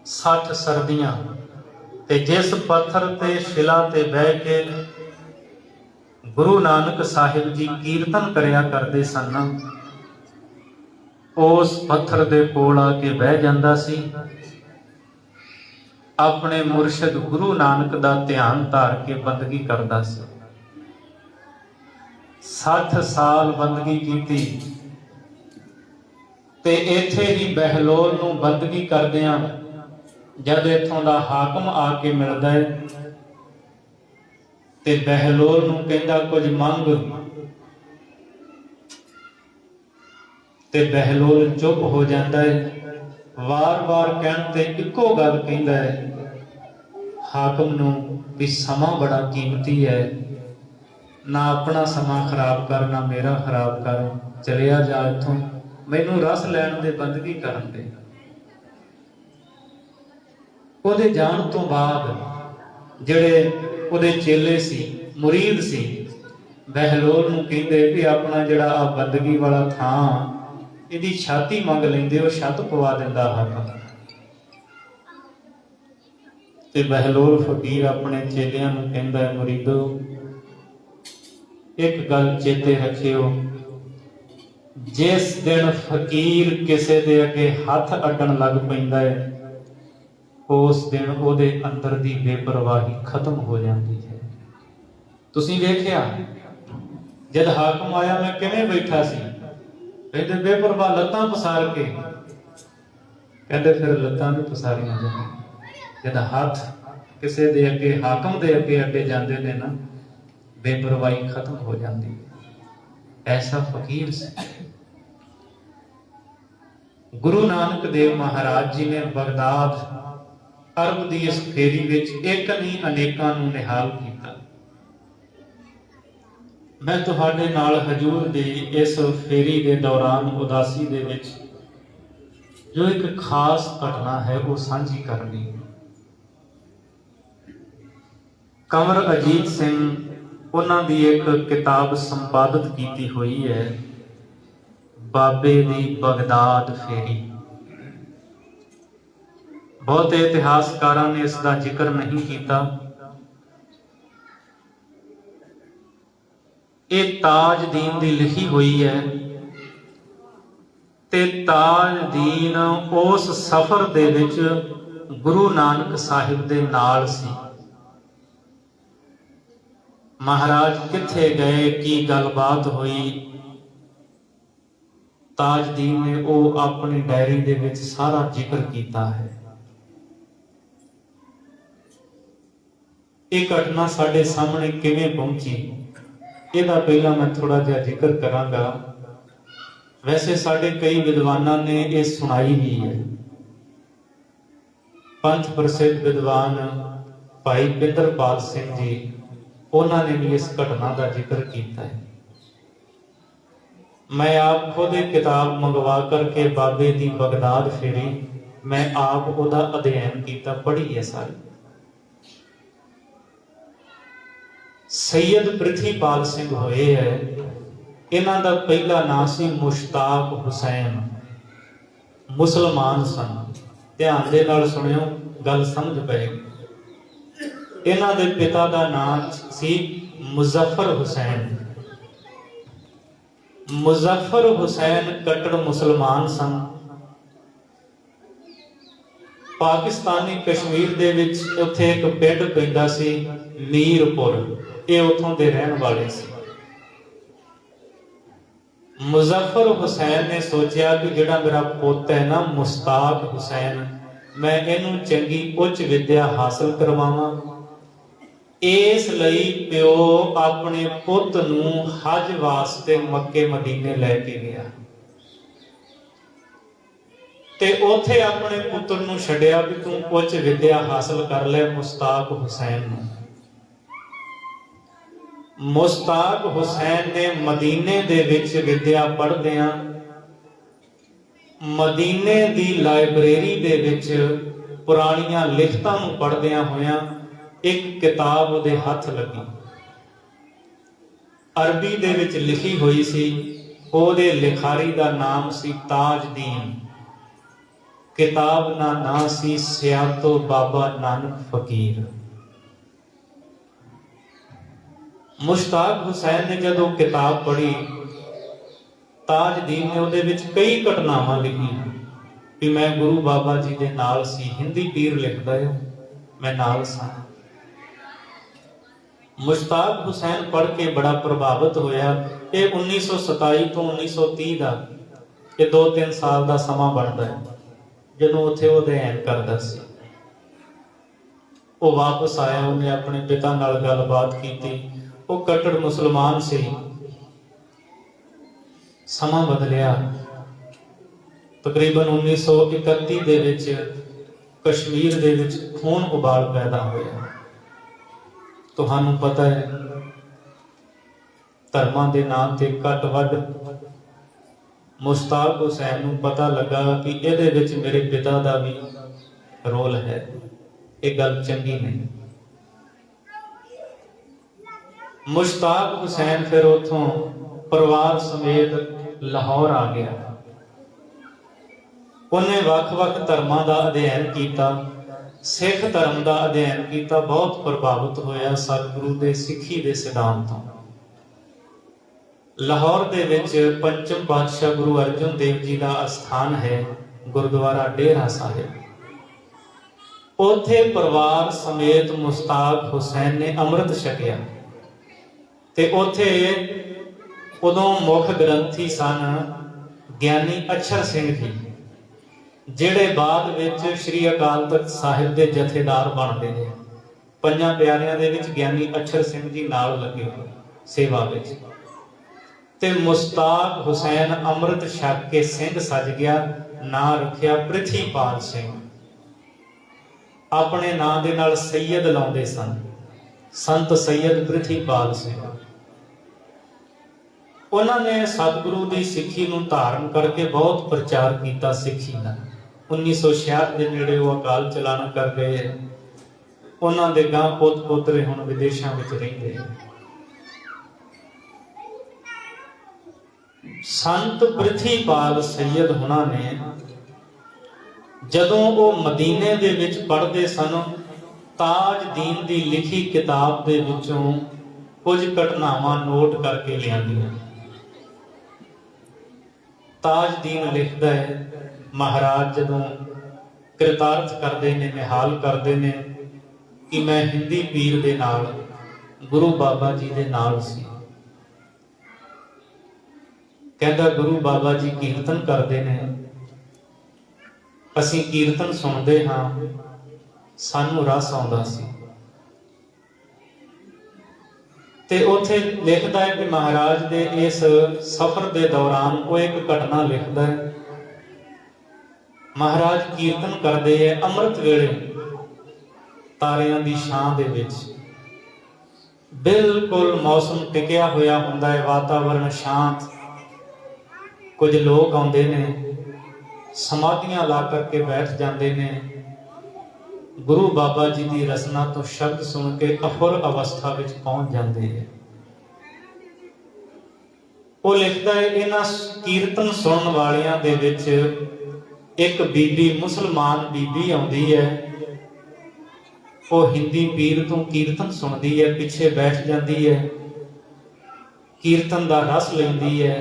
60 ਸਰਦੀਆਂ। ਤੇ ਜਿਸ ਪੱਥਰ ਤੇ ਸ਼ਿਲਾ ਤੇ ਬਹਿ ਕੇ ਗੁਰੂ ਨਾਨਕ ਸਾਹਿਬ ਜੀ ਕੀਰਤਨ ਕਰਿਆ ਕਰਦੇ ਸਨ, ਉਸ ਪੱਥਰ ਦੇ ਕੋਲ ਆ ਕੇ ਬਹਿ ਜਾਂਦਾ ਸੀ, ਆਪਣੇ ਮੁਰਸ਼ਿਦ ਗੁਰੂ ਨਾਨਕ ਦਾ ਧਿਆਨ ਧਾਰ ਕੇ ਬੰਦਗੀ ਕਰਦਾ ਸੀ। 60 ਸਾਲ ਬੰਦਗੀ ਕੀਤੀ ਤੇ ਇੱਥੇ ਹੀ ਬਹਿਲੋਲ ਨੂੰ ਬੰਦਗੀ ਕਰਦਿਆਂ ਜਦ ਇੱਥੋਂ ਦਾ ਹਾਕਮ ਆ ਕੇ ਮਿਲਦਾ ਹੈ ਤੇ ਬਹਿਲੋਲ ਨੂੰ ਕਹਿੰਦਾ ਕੁਝ ਮੰਗ, ਤੇ ਬਹਿਲੋਲ ਚੁੱਪ ਹੋ ਜਾਂਦਾ ਹੈ। ਵਾਰ-ਵਾਰ ਕਹਿਣ ਤੇ ਇੱਕੋ ਗੱਲ ਕਹਿੰਦਾ ਹੈ ਹਾਕਮ ਨੂੰ ਵੀ ਸਮਾਂ ਬੜਾ ਕੀਮਤੀ ਹੈ, ਨਾ ਆਪਣਾ ਸਮਾਂ ਖਰਾਬ ਕਰ, ਨਾ ਮੇਰਾ ਖਰਾਬ ਕਰ, ਚਲਿਆ ਜਾ ਇੱਥੋਂ, ਮੈਨੂੰ ਰਸ ਲੈਣ ਦੇ, ਬੰਦਗੀ ਕਰਨ ਦੇ। ਉਹਦੇ ਜਾਣ ਤੋਂ ਬਾਅਦ ਜਿਹੜੇ ਉਹਦੇ ਚੇਲੇ ਸੀ, ਮੁਰੀਦ ਸੀ, ਬਹਿਲੋਲ ਨੂੰ ਕਹਿੰਦੇ ਵੀ ਆਪਣਾ ਜਿਹੜਾ ਆ ਬੰਦਗੀ ਵਾਲਾ ਥਾਂ, ਇਹਦੀ ਛਾਤੀ ਮੰਗ ਲੈਂਦੇ, ਉਹ ਛੱਤ ਪਵਾ ਦਿੰਦਾ ਹੱਕ। ਤੇ ਬਹਿਲੋਲ ਫਕੀਰ ਆਪਣੇ ਚੇਲਿਆਂ ਨੂੰ ਕਹਿੰਦਾ, ਮੁਰੀਦੋ ਇੱਕ ਗੱਲ ਚੇਤੇ ਰੱਖਿਓ, ਜਿਸ ਦਿਨ ਫਕੀਰ ਕਿਸੇ ਦੇ ਅੱਗੇ ਹੱਥ ਅੱਡਣ ਲੱਗ ਪੈਂਦਾ ਹੈ, ਉਸ ਦਿਨ ਉਹਦੇ ਅੰਦਰ ਦੀ ਬੇਪਰਵਾਹੀ ਖਤਮ ਹੋ ਜਾਂਦੀ ਹੈ। ਤੁਸੀਂ ਵੇਖਿਆ ਜਦ ਹਾਕਮ ਆਇਆ ਮੈਂ ਕਿਵੇਂ ਬੈਠਾ ਸੀ, ਕਹਿੰਦੇ ਬੇਪਰਵਾਹ ਲੱਤਾਂ ਪਸਾਰ ਕੇ, ਕਹਿੰਦੇ ਫਿਰ ਲੱਤਾਂ ਵੀ ਪਸਾਰੀਆਂ ਜਾਂਦੀਆਂ। ਜਦ ਹੱਥ ਕਿਸੇ ਦੇ ਅੱਗੇ, ਹਾਕਮ ਦੇ ਅੱਗੇ ਅੱਗੇ ਜਾਂਦੇ ਨੇ ਨਾ, ਬੇਪਰਵਾਹੀ ਖਤਮ ਹੋ ਜਾਂਦੀ ਹੈ। ਐਸਾ ਫਕੀਰ ਸੀ। ਗੁਰੂ ਨਾਨਕ ਦੇਵ ਮਹਾਰਾਜ ਜੀ ਨੇ ਬਗਦਾਦ ਅਰਬ ਦੀ ਇਸ ਫੇਰੀ ਵਿੱਚ ਇੱਕ ਨਹੀਂ ਅਨੇਕਾਂ ਨੂੰ ਨਿਹਾਲ ਕੀਤਾ। ਮੈਂ ਤੁਹਾਡੇ ਨਾਲ ਹਜੂਰ ਦੀ ਇਸ ਫੇਰੀ ਦੇ ਦੌਰਾਨ ਉਦਾਸੀ ਦੇ ਵਿੱਚ ਜੋ ਇੱਕ ਖਾਸ ਘਟਨਾ ਹੈ ਉਹ ਸਾਂਝੀ ਕਰਨੀ ਹੈ। ਕੰਵਰ ਅਜੀਤ ਸਿੰਘ ਉਹਨਾਂ ਦੀ ਇੱਕ ਕਿਤਾਬ ਸੰਪਾਦਿਤ ਕੀਤੀ ਹੋਈ ਹੈ, ਬਾਬੇ ਦੀ ਬਗਦਾਦ ਫੇਰੀ। ਬਹੁਤੇ ਇਤਿਹਾਸਕਾਰਾਂ ਨੇ ਇਸ ਦਾ ਜ਼ਿਕਰ ਨਹੀਂ ਕੀਤਾ। ਇਹ ਤਾਜਦੀਨ ਦੀ ਲਿਖੀ ਹੋਈ ਹੈ ਤੇ ਤਾਜਦੀਨ ਉਸ ਸਫ਼ਰ ਦੇ ਵਿੱਚ ਗੁਰੂ ਨਾਨਕ ਸਾਹਿਬ ਦੇ ਨਾਲ ਸੀ। ਮਹਾਰਾਜ ਕਿੱਥੇ ਗਏ, ਕੀ ਗੱਲਬਾਤ ਹੋਈ, ਤਾਜਦੀਨ ਨੇ ਉਹ ਆਪਣੀ ਡਾਇਰੀ ਦੇ ਵਿੱਚ ਸਾਰਾ ਜ਼ਿਕਰ ਕੀਤਾ ਹੈ। ਇਹ ਘਟਨਾ ਸਾਡੇ ਸਾਹਮਣੇ ਕਿਵੇਂ ਪਹੁੰਚੀ, ਇਹਦਾ ਪਹਿਲਾਂ ਮੈਂ ਥੋੜਾ ਜਿਹਾ ਜ਼ਿਕਰ ਕਰਾਂਗਾ। ਵੈਸੇ ਸਾਡੇ ਕਈ ਵਿਦਵਾਨਾਂ ਨੇ ਇਹ ਸੁਣਾਈ ਵੀ ਹੈ। ਪੰਥ ਪ੍ਰਸਿੱਧ ਵਿਦਵਾਨ ਭਾਈ ਪਿੰਦਰਪਾਲ ਸਿੰਘ ਜੀ, ਉਹਨਾਂ ਨੇ ਵੀ ਇਸ ਘਟਨਾ ਦਾ ਜ਼ਿਕਰ ਕੀਤਾ ਹੈ। ਮੈਂ ਆਪ ਖੁਦ ਇਹ ਕਿਤਾਬ ਮੰਗਵਾ ਕਰਕੇ ਬਾਬੇ ਦੀ ਬਗਦਾਦ ਫੇਰੀ, ਮੈਂ ਆਪ ਉਹਦਾ ਅਧਿਐਨ ਕੀਤਾ, ਪੜ੍ਹੀ ਹੈ ਸਾਰੀ। ਸੈਯਦ ਪ੍ਰਿਥੀਪਾਲ ਸਿੰਘ ਹੋਏ ਹੈ, ਇਹਨਾਂ ਦਾ ਪਹਿਲਾ ਨਾਂ ਸੀ ਮੁਸ਼ਤਾਕ ਹੁਸੈਨ, ਮੁਸਲਮਾਨ ਸਨ। ਧਿਆਨ ਦੇ ਨਾਲ ਸੁਣਿਓ, ਗੱਲ ਸਮਝ ਪਏਗੀ। ਇਹਨਾਂ ਦੇ ਪਿਤਾ ਦਾ ਨਾਮ ਸੀ ਮੁਜ਼ੱਫਰ ਹੁਸੈਨ। ਮੁਜ਼ੱਫਰ ਹੁਸੈਨ ਕੱਟੜ ਮੁਸਲਮਾਨ ਸਨ। ਪਾਕਿਸਤਾਨੀ ਕਸ਼ਮੀਰ ਦੇ ਵਿੱਚ ਉੱਥੇ ਇੱਕ ਪਿੰਡ ਪੈਂਦਾ ਸੀ ਮੀਰਪੁਰ, ਇਹ ਉੱਥੋਂ ਦੇ ਰਹਿਣ ਵਾਲੇ ਸੀ। ਮੁਜ਼ੱਫਰ ਹੁਸੈਨ ਨੇ ਸੋਚਿਆ ਕਿ ਜਿਹੜਾ ਮੇਰਾ ਪੁੱਤ ਹੈ ਨਾ ਮੁਸ਼ਤਾਕ ਹੁਸੈਨ, ਮੈਂ ਇਹਨੂੰ ਚੰਗੀ ਉੱਚ ਵਿੱਦਿਆ ਹਾਸਲ ਕਰਵਾਵਾਂ। ਇਸ ਲਈ ਪਿਓ ਆਪਣੇ ਪੁੱਤ ਨੂੰ ਹਜ ਵਾਸਤੇ ਮੱਕੇ ਮਦੀਨੇ ਲੈ ਕੇ ਗਿਆ ਤੇ ਉੱਥੇ ਆਪਣੇ ਪੁੱਤਰ ਨੂੰ ਛੱਡਿਆ ਵੀ ਤੂੰ ਉੱਚ ਵਿੱਦਿਆ ਹਾਸਲ ਕਰ ਲੈ, ਮੁਸ਼ਤਾਕ ਹੁਸੈਨ ਨੂੰ। ਮੁਸ਼ਤਾਕ ਹੁਸੈਨ ਨੇ ਮਦੀਨੇ ਦੇ ਵਿੱਚ ਵਿੱਦਿਆ ਪੜ੍ਹਦਿਆਂ, ਮਦੀਨੇ ਦੀ ਲਾਇਬ੍ਰੇਰੀ ਦੇ ਵਿੱਚ ਪੁਰਾਣੀਆਂ ਲਿਖਤਾਂ ਨੂੰ ਪੜ੍ਹਦਿਆਂ ਹੋਇਆਂ ਇੱਕ ਕਿਤਾਬ ਉਹਦੇ ਹੱਥ ਲੱਗੀ। ਅਰਬੀ ਦੇ ਵਿੱਚ ਲਿਖੀ ਹੋਈ ਸੀ। ਉਹਦੇ ਲਿਖਾਰੀ ਦਾ ਨਾਮ ਸੀ ਤਾਜਦੀਨ। ਕਿਤਾਬ ਦਾ ਨਾਂ ਸੀ ਸਿਆਤੋ ਬਾਬਾ ਨਾਨਕ ਫਕੀਰ। ਮੁਸ਼ਤਾਕ ਹੁਸੈਨ ਨੇ ਜਦੋਂ ਕਿਤਾਬ ਪੜ੍ਹੀ, ਤਾਜਦੀਨ ਨੇ ਉਹਦੇ ਵਿੱਚ ਕਈ ਘਟਨਾਵਾਂ ਲਿਖੀਆਂ ਕਿ ਮੈਂ ਗੁਰੂ ਬਾਬਾ ਜੀ ਦੇ ਨਾਲ ਸੀ। ਹਿੰਦੀ ਪੀਰ ਲਿਖਦਾ ਹੈ, ਮੈਂ ਨਾਲ ਸਾਂ। ਮੁਸ਼ਤਾਕ ਹੁਸੈਨ ਪੜ੍ਹ ਕੇ ਬੜਾ ਪ੍ਰਭਾਵਿਤ ਹੋਇਆ। ਇਹ 1927 ਤੋਂ 1930 ਦਾ ਇਹ 2-3 ਸਾਲ ਦਾ ਸਮਾਂ ਬਣਦਾ ਹੈ ਜਦੋਂ ਉੱਥੇ ਉਹ ਅਧਿਐਨ ਕਰਦਾ ਸੀ। ਉਹ ਵਾਪਸ ਆਇਆ, ਉਹਨੇ ਆਪਣੇ ਪਿਤਾ ਨਾਲ ਗੱਲਬਾਤ ਕੀਤੀ। ਉਹ ਕੱਟੜ ਮੁਸਲਮਾਨ ਸੀ। ਸਮਾਂ ਬਦਲਿਆ। ਤਕਰੀਬਨ 1931 ਦੇ ਵਿੱਚ ਕਸ਼ਮੀਰ ਦੇ ਵਿੱਚ ਖੂਨ ਉਬਾਲ ਪੈਦਾ ਹੋਇਆ। ਤੁਹਾਨੂੰ ਪਤਾ ਹੈ, ਧਰਮਾਂ ਦੇ ਨਾਂ ਤੇ ਕੱਟ ਵੱਢ। ਮੁਸ਼ਤਾਕ ਹੁਸੈਨ ਨੂੰ ਪਤਾ ਲੱਗਾ ਕਿ ਇਹਦੇ ਵਿੱਚ ਮੇਰੇ ਪਿਤਾ ਦਾ ਵੀ ਰੋਲ ਹੈ। ਇਹ ਗੱਲ ਚੰਗੀ ਨਹੀਂ। ਮੁਸ਼ਤਾਕ ਹੁਸੈਨ ਫਿਰ ਉੱਥੋਂ ਪਰਿਵਾਰ ਸਮੇਤ ਲਾਹੌਰ ਆ ਗਿਆ। ਉਹਨੇ ਵੱਖ-ਵੱਖ ਧਰਮਾਂ ਦਾ ਅਧਿਐਨ ਕੀਤਾ, ਸਿੱਖ ਧਰਮ ਦਾ ਅਧਿਐਨ ਕੀਤਾ, ਬਹੁਤ ਪ੍ਰਭਾਵਿਤ ਹੋਇਆ ਸਤਿਗੁਰੂ ਦੇ ਸਿੱਖੀ ਦੇ ਸਿਧਾਂਤ ਤੋਂ। ਲਾਹੌਰ ਦੇ ਵਿੱਚ ਪੰਚਮ ਪਾਤਸ਼ਾਹ ਗੁਰੂ ਅਰਜਨ ਦੇਵ ਜੀ ਦਾ ਅਸਥਾਨ ਹੈ, ਗੁਰਦੁਆਰਾ ਡੇਰਾ ਸਾਹਿਬ। ਉੱਥੇ ਪਰਿਵਾਰ ਸਮੇਤ ਮੁਸ਼ਤਾਕ ਹੁਸੈਨ ਨੇ ਅੰਮ੍ਰਿਤ ਛਕਿਆ ਤੇ ਉੱਥੇ ਉਦੋਂ ਮੁੱਖ ਗ੍ਰੰਥੀ ਸਨ ਗਿਆਨੀ ਅਛਰ ਸਿੰਘ ਜੀ, ਜਿਹੜੇ ਬਾਅਦ ਵਿੱਚ ਸ੍ਰੀ ਅਕਾਲ ਤਖਤ ਸਾਹਿਬ ਦੇ ਜਥੇਦਾਰ ਬਣਦੇ ਨੇ। ਪੰਜਾਂ ਪਿਆਰਿਆਂ ਦੇ ਵਿੱਚ ਗਿਆਨੀ ਅਛਰ ਸਿੰਘ ਜੀ ਨਾਲ ਲੱਗੇ ਹੋਏ ਸੇਵਾ ਵਿੱਚ। ਤੇ ਮੁਸ਼ਤਾਕ ਹੁਸੈਨ ਅੰਮ੍ਰਿਤ ਛਕ ਕੇ ਸਿੰਘ ਸੱਜ ਗਿਆ, ਨਾਂ ਰੱਖਿਆ ਪ੍ਰਿਥੀਪਾਲ ਸਿੰਘ। ਆਪਣੇ ਨਾਂ ਦੇ ਨਾਲ ਸੈਯਦ ਲਾਉਂਦੇ ਸਨ, ਸੰਤ ਸੈਯਦ ਪ੍ਰਿਥੀਪਾਲ ਸਿੰਘ। ਉਹਨਾਂ ਨੇ ਸਤਿਗੁਰੂ ਦੀ ਸਿੱਖੀ ਨੂੰ ਧਾਰਨ ਕਰਕੇ ਬਹੁਤ ਪ੍ਰਚਾਰ ਕੀਤਾ ਸਿੱਖੀ ਦਾ। 1966 ਦੇ ਨੇੜੇ ਉਹ ਅਕਾਲ ਚਲਾਣਾ ਕਰ ਗਏ। ਉਹਨਾਂ ਦੇ ਗਾਂ ਪੁੱਤ ਪੋਤਰੇ ਹੁਣ ਵਿਦੇਸ਼ਾਂ ਵਿੱਚ ਰਹਿੰਦੇ। ਸੰਤ ਪ੍ਰਿਥੀਪਾਲ ਸੈਯਦ ਹੁਣਾਂ ਨੇ ਜਦੋਂ ਉਹ ਮਦੀਨੇ ਦੇ ਵਿੱਚ ਪੜ੍ਹਦੇ ਸਨ, ਤਾਜ ਦੀਨ ਦੀ ਲਿਖੀ ਕਿਤਾਬ ਦੇ ਵਿੱਚੋਂ ਕੁਝ ਘਟਨਾਵਾਂ ਨੋਟ ਕਰਕੇ ਲਿਆਂਦੀਆਂ। ਤਾਜ ਦੀਨ ਲਿਖਦਾ ਹੈ, ਮਹਾਰਾਜ ਜਦੋਂ ਕਿਰਤਾਰਥ ਕਰਦੇ ਨੇ, ਨਿਹਾਲ ਕਰਦੇ ਨੇ ਕਿ ਮੈਂ ਹਿੰਦੀ ਪੀਰ ਦੇ ਨਾਲ, ਗੁਰੂ ਬਾਬਾ ਜੀ ਦੇ ਨਾਲ ਸੀ। ਕਹਿੰਦਾ ਗੁਰੂ ਬਾਬਾ ਜੀ ਕੀਰਤਨ ਕਰਦੇ ਨੇ, ਅਸੀਂ ਕੀਰਤਨ ਸੁਣਦੇ ਹਾਂ, ਸਾਨੂੰ ਰਸ ਆਉਂਦਾ ਸੀ। ਤੇ ਉੱਥੇ ਲਿਖਦਾ ਹੈ ਕਿ ਮਹਾਰਾਜ ਦੇ ਇਸ ਸਫ਼ਰ ਦੇ ਦੌਰਾਨ ਉਹ ਇੱਕ ਘਟਨਾ ਲਿਖਦਾ ਹੈ। ਮਹਾਰਾਜ ਕੀਰਤਨ ਕਰਦੇ ਹੈ ਅੰਮ੍ਰਿਤ ਵੇਲੇ, ਤਾਰਿਆਂ ਦੀ ਛਾਂ ਦੇ ਵਿੱਚ, ਬਿਲਕੁਲ ਮੌਸਮ ਟਿਕਿਆ ਹੋਇਆ ਹੁੰਦਾ ਹੈ, ਵਾਤਾਵਰਨ ਸ਼ਾਂਤ। ਕੁਝ ਲੋਕ ਆਉਂਦੇ ਨੇ, ਸਮਾਧੀਆਂ ਲਾ ਕਰਕੇ ਬੈਠ ਜਾਂਦੇ ਨੇ, ਗੁਰੂ ਬਾਬਾ ਜੀ ਦੀ ਰਸਨਾ ਤੋਂ ਸ਼ਬਦ ਸੁਣ ਕੇ ਅਫੁਰ ਅਵਸਥਾ ਵਿੱਚ ਪਹੁੰਚ ਜਾਂਦੇ ਹੈ। ਉਹ ਲਿਖਦਾ ਹੈ ਇਹਨਾਂ ਕੀਰਤਨ ਸੁਣਨ ਵਾਲਿਆਂ ਦੇ ਵਿੱਚ ਇੱਕ ਬੀਬੀ, ਮੁਸਲਮਾਨ ਬੀਬੀ ਆਉਂਦੀ ਹੈ। ਉਹ ਹਿੰਦੀ ਪੀਰ ਤੋਂ ਕੀਰਤਨ ਸੁਣਦੀ ਹੈ, ਪਿੱਛੇ ਬੈਠ ਜਾਂਦੀ ਹੈ, ਕੀਰਤਨ ਦਾ ਰਸ ਲੈਂਦੀ ਹੈ,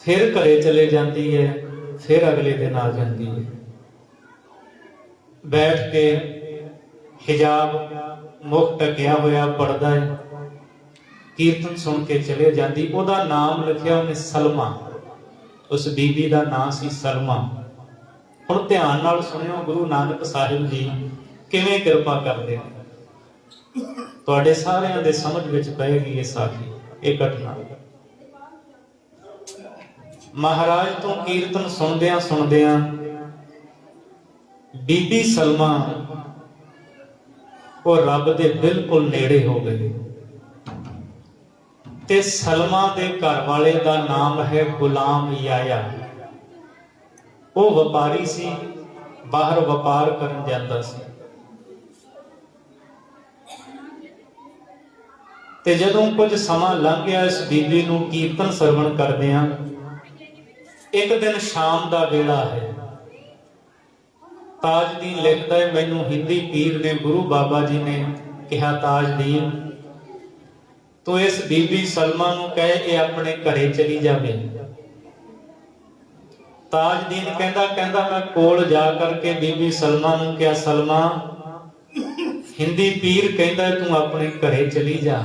ਫਿਰ ਘਰੇ ਚਲੇ ਜਾਂਦੀ ਹੈ, ਫਿਰ ਅਗਲੇ ਦਿਨ ਆ ਜਾਂਦੀ ਹੈ। ਬੈਠ ਕੇ ਹਿਜਾਬ ਮੁਖ ਢਕਿਆ ਹੋਇਆ ਪੜਦਾ ਹੈ, ਕੀਰਤਨ ਸੁਣ ਕੇ ਚਲੇ ਜਾਂਦੀ। ਉਹਦਾ ਨਾਮ ਲਿਖਿਆ ਉਹਨੇ ਸਲਮਾ, ਉਸ ਬੀਬੀ ਦਾ ਨਾਮ ਸੀ ਸਲਮਾ। ਹੁਣ ਧਿਆਨ ਨਾਲ ਸੁਣਿਓ, ਗੁਰੂ ਨਾਨਕ ਸਾਹਿਬ ਜੀ ਕਿਵੇਂ ਕਿਰਪਾ ਕਰਦੇ ਨੇ, ਤੁਹਾਡੇ ਸਾਰਿਆਂ ਦੇ ਸਮਝ ਵਿੱਚ ਪਏਗੀ ਇਹ ਸਾਖੀ, ਇਹ ਘਟਨਾ। ਮਹਾਰਾਜ ਤੋਂ ਕੀਰਤਨ ਸੁਣਦਿਆਂ ਸੁਣਦਿਆਂ ਬੀਬੀ ਸਲਮਾ ਉਹ ਰੱਬ ਦੇ ਬਿਲਕੁਲ ਨੇੜੇ ਹੋ ਗਏ। ਤੇ ਸਲਮਾ ਦੇ ਘਰ ਵਾਲੇ ਦਾ ਨਾਮ ਹੈ ਗੁਲਾਮ ਯਾਇਆ। ਉਹ ਵਪਾਰੀ ਸੀ, ਬਾਹਰ ਵਪਾਰ ਕਰਨ ਜਾਂਦਾ ਸੀ। ਤੇ ਜਦੋਂ ਕੁਝ ਸਮਾਂ ਲੰਘ ਗਿਆ, ਇਸ ਬੀਬੀ ਨੂੰ ਕੀਰਤਨ ਸਰਵਣ ਕਰਦਿਆਂ, ਇੱਕ ਦਿਨ ਸ਼ਾਮ ਦਾ ਵੇਲਾ ਹੈ। ਤਾਜਦੀਨ ਲਿਖਦਾ ਹੈ, ਮੈਨੂੰ ਹਿੰਦੀ ਪੀਰ ਨੇ, ਗੁਰੂ ਬਾਬਾ ਜੀ ਨੇ ਕਿਹਾ, ਤਾਜਦੀਨ ਤੂੰ ਇਸ ਬੀਬੀ ਸਲਮਾ ਨੂੰ ਕਹੇ ਇਹ ਆਪਣੇ ਘਰੇ ਚਲੀ ਜਾਵੇ। ਤਾਜਦੀਨ ਕਹਿੰਦਾ ਮੈਂ ਕੋਲ ਜਾ ਕਰਕੇ ਬੀਬੀ ਸਲਮਾ ਨੂੰ ਕਿਹਾ, ਸਲਮਾ ਹਿੰਦੀ ਪੀਰ ਕਹਿੰਦਾ ਤੂੰ ਆਪਣੇ ਘਰੇ ਚਲੀ ਜਾ।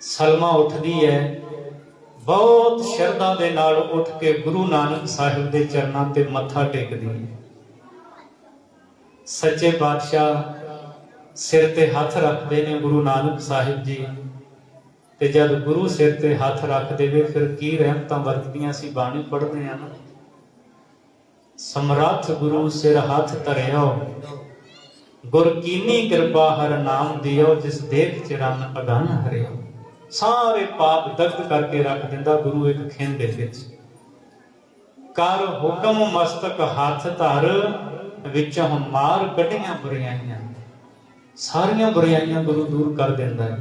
ਸਲਮਾ ਉੱਠਦੀ ਹੈ, ਬਹੁਤ ਸ਼ਰਧਾ ਦੇ ਨਾਲ ਉੱਠ ਕੇ ਗੁਰੂ ਨਾਨਕ ਸਾਹਿਬ ਦੇ ਚਰਨਾਂ ਤੇ ਮੱਥਾ ਟੇਕਦੀ ਹੈ। ਸੱਚੇ ਪਾਤਸ਼ਾਹ ਸਿਰ ਤੇ ਹੱਥ ਰੱਖਦੇ ਨੇ ਗੁਰੂ ਨਾਨਕ ਸਾਹਿਬ ਜੀ, ਤੇ ਜਦ ਗੁਰੂ ਸਿਰ ਤੇ ਹੱਥ ਰੱਖ ਦੇਵੇ ਫਿਰ ਕੀ ਰਹਿਮਤਾਂ ਵਰਤਦੀਆਂ ਸੀ। ਬਾਣੀ ਪੜ੍ਹਦੇ ਆ ਨਾ, ਸਮਰੱਥ ਗੁਰੂ ਸਿਰ ਹੱਥ ਧਰਿਓ, ਗੁਰ ਕੀਨੀ ਕਿਰਪਾ ਹਰ ਨਾਮ ਦਿਓ, ਜਿਸ ਦੇਖ ਚਰਨ ਅਗਨ ਹਰਿਓ। ਸਾਰੇ ਪਾਪ ਦਗਧ ਕਰਕੇ ਰੱਖ ਦਿੰਦਾ ਗੁਰੂ ਇੱਕ ਖਿੰਦ ਦੇ ਵਿੱਚ। ਕਰ ਹੁਕਮ ਮਸਤਕ ਹੱਥ ਧਰ, विचों मार कढ़ियां बुराइयां, सारियां बुराइयां गुरु दूर कर देंदा है।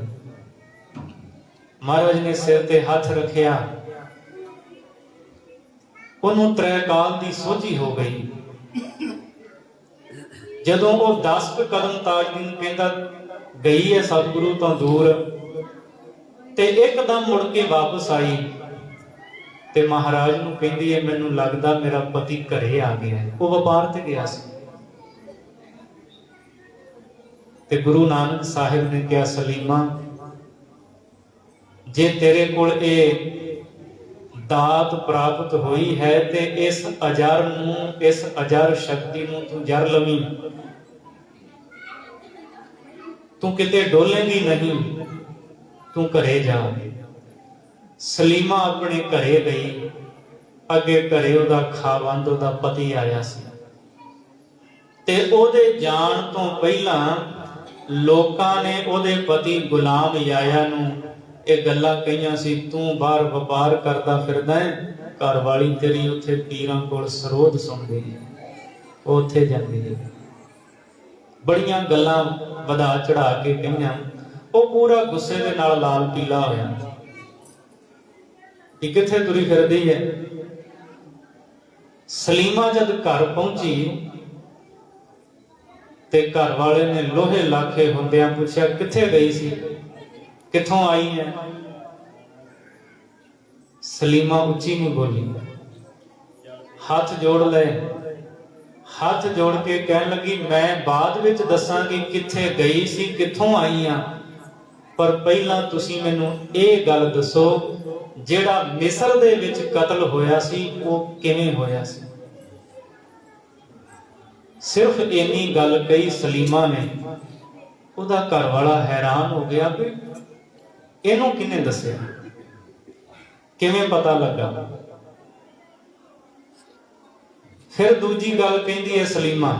महाराज ने सिर ते हाथ रखिया, उन्होंने त्रैकाल की सोझी हो गई। जदों वो 10 कदम ताजदीन कहंदा गई है सतगुरु तो दूर, ते एकदम मुड़ के वापस आई ते महाराज नूं कहंदी है मैनूं लगदा मेरा पति घरे आ गया है, वो व्यापार ते गया सी। ते गुरु नानक साहिब ने कहा सलीमा जे तेरे कोल ये दात प्राप्त हुई है ते इस अजर नूं, इस अजर शक्ति नूं तू जर लवीं, तू किते डोलेंगी नहीं, तू घरे जा। सलीमा अपने घरे गई। अगे घरे उहदा खावंद उहदा पति आया सी ते ओहदे जाण तो पहला लोकां ने ओहदे पति गुलाम याया नूं ਇਹ ਗੱਲਾਂ ਕਹੀਆਂ ਸੀ, ਤੂੰ ਬਾਹਰ ਵਪਾਰ ਕਰਦਾ ਫਿਰਦਾ ਹੈ, ਘਰ ਵਾਲੀ ਤੇਰੀ ਉੱਥੇ ਪੀਰਾਂ ਕੋਲ ਸਰੋਧ ਸੁਣਦੀ ਹੈ, ਉਹ ਉੱਥੇ ਜਾਂਦੀ ਹੈ। ਬੜੀਆਂ ਗੱਲਾਂ ਵਧਾ ਚੜਾ ਕੇ ਕਹੀਆਂ। ਉਹ ਪੂਰਾ ਗੁੱਸੇ ਦੇ ਨਾਲ ਲਾਲ ਪੀਲਾ ਹੋਇਆ ਕਿ ਕਿੱਥੇ ਤੁਰੀ ਫਿਰਦੀ ਹੈ। ਸਲੀਮਾ ਜਦ ਘਰ ਪਹੁੰਚੀ ਤੇ ਘਰ ਵਾਲੇ ਨੇ ਲੋਹੇ ਲਾਖੇ ਹੁੰਦਿਆਂ ਪੁੱਛਿਆ ਕਿੱਥੇ ਗਈ ਸੀ, किथों आई है। सलीमा उच्ची नहीं बोली, हाथ जोड़ ले, हाथ जोड़ के कहन लगी मैं बाद विच दसांगी किथे गई सी किथों आई हां, पर पहला तुसी मैनूं इह गल दसो जिहड़ा मिस्र दे विच कतल होया सी वो किवें होया सी। सिर्फ इन्नी गल कही सलीमा ने, उहदा घर वाला हैरान हो गया भी ਇਹਨੂੰ ਕਿਹਨੇ ਦੱਸਿਆ, ਕਿਵੇਂ ਪਤਾ ਲੱਗਾ। ਫਿਰ ਦੂਜੀ ਗੱਲ ਕਹਿੰਦੀ ਹੈ ਸਲੀਮਾ,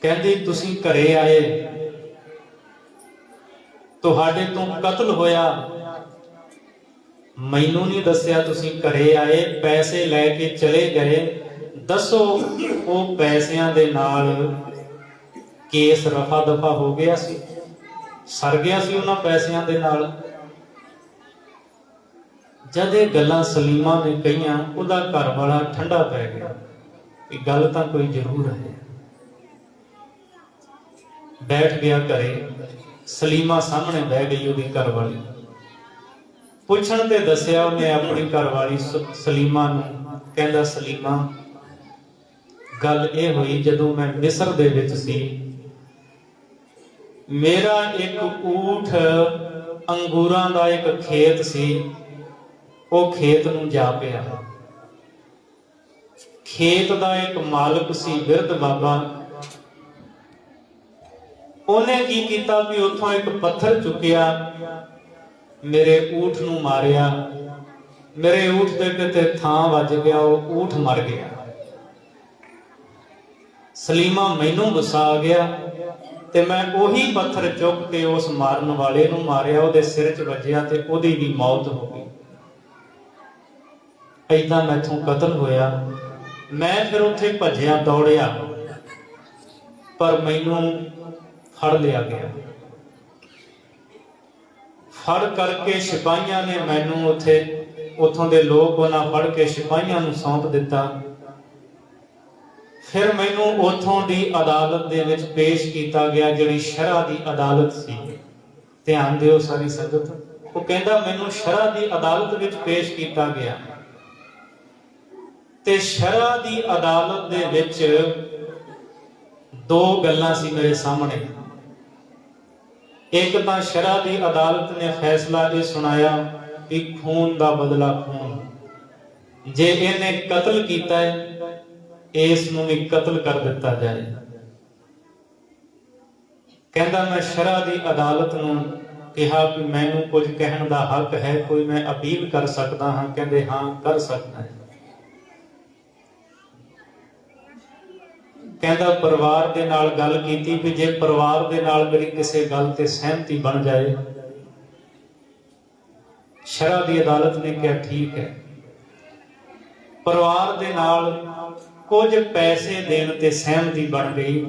ਕਹਿੰਦੀ ਤੁਸੀਂ ਘਰੇ ਆਏ, ਤੁਹਾਡੇ ਤੋਂ ਕਤਲ ਹੋਇਆ, ਮੈਨੂੰ ਨਹੀਂ ਦੱਸਿਆ ਤੁਸੀਂ ਘਰੇ ਆਏ, ਪੈਸੇ ਲੈ ਕੇ ਚਲੇ ਗਏ, ਦੱਸੋ ਉਹ ਪੈਸਿਆਂ ਦੇ ਨਾਲ ਕੇਸ ਰਫਾ ਦਫਾ ਹੋ ਗਿਆ ਸੀ, सर गया सी उन्हां पैसियां दे नाल। जद ये गल्लां सलीमा ने कहियां उहदा घर वाला ठंडा पै गया कि गल तां कोई जरूर है। बैठ गया घरे, सलीमा सामने बह गई उहदी घर वाली। पुछण ते दसिया उन्हें अपनी घर वाली सलीमा नूं, कहंदा सलीमा गल ये हुई जदों मैं मिस्र दे विच सी, मेरा एक ऊठ अंगूरां दा एक खेत सी, वो खेत नूं जा पिया। खेत दा एक मालक सी बिरध बाबा, उन्हें की कीता भी उथों एक पत्थर चुकिया, मेरे ऊठ नूं मारिया, मेरे ऊठ दे किते थां वज गया, वो ऊठ मर गया। सलीमा मैनूं गुस्सा आ गया ते मैं ओही पत्थर चुक के उस मारन वाले नूं मारिया, उहदे सिर च वजिया ते उहदी भी मौत हो गई। ऐदां मैथों कतल होया। मैं फिर उत्थे भजिया दौड़िया, पर मैनूं फड़ लिया गया। फड़ करके सिपाहियां ने मैनूं उत्थे, उत्थों दे लोग उन्हां फड़ के सिपाहियां नूं सौंप दिता। फिर मैनू उथों दी अदालत दे विच पेश किया गया, जिहड़ी शरअ दी अदालत सी। ध्यान दिओ सारी संगत, वो कहंदा मैनू शरअ दी अदालत विच पेश किया गया ते शरअ दी अदालत दे विच दो गल्लां सी मेरे सामने। एक तां शरअ दी अदालत ने फैसला ये सुनाया कि खून दा बदला खून, जे इहने कतल कीता है इस नूं भी कतल कर दिता जाए। कहंदा मैं शरअ दी अदालत नूं कहा कि मैनूं कुछ कहण दा हक है, कोई मैं अपील कर सकदा हां? कहंदे हां कर सकदा है। कहंदा परिवार दे नाल गल कीती कि जे परिवार दे नाल मेरी किसी गल ते सहमति बन जाए। शरअ दी अदालत ने कहा ठीक है। परिवार दे नाल कुछ पैसे देने ते सहमति बन गई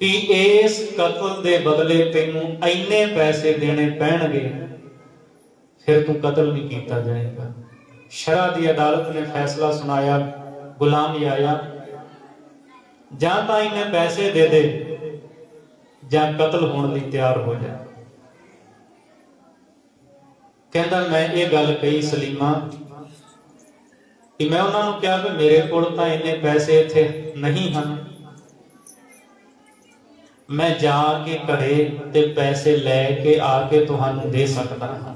कि इस कतल दे बदले तैनूं इन्ने पैसे देने पैणगे, फिर तू कतल नहीं किया जाएगा। शरअ दी अदालत ने फैसला सुनाया, गुलाम याया जां तां इन्ने पैसे दे दे जां कतल होने लई तैयार हो जा। कहता मैं ये गल कही सलीमा कि मैं उन्होंने कहा कि मेरे कोल तां इन्ने पैसे इत्थे नहीं हैं, मैं जाके घरे ते पैसे लैके आके तुहानू दे सकता हाँ।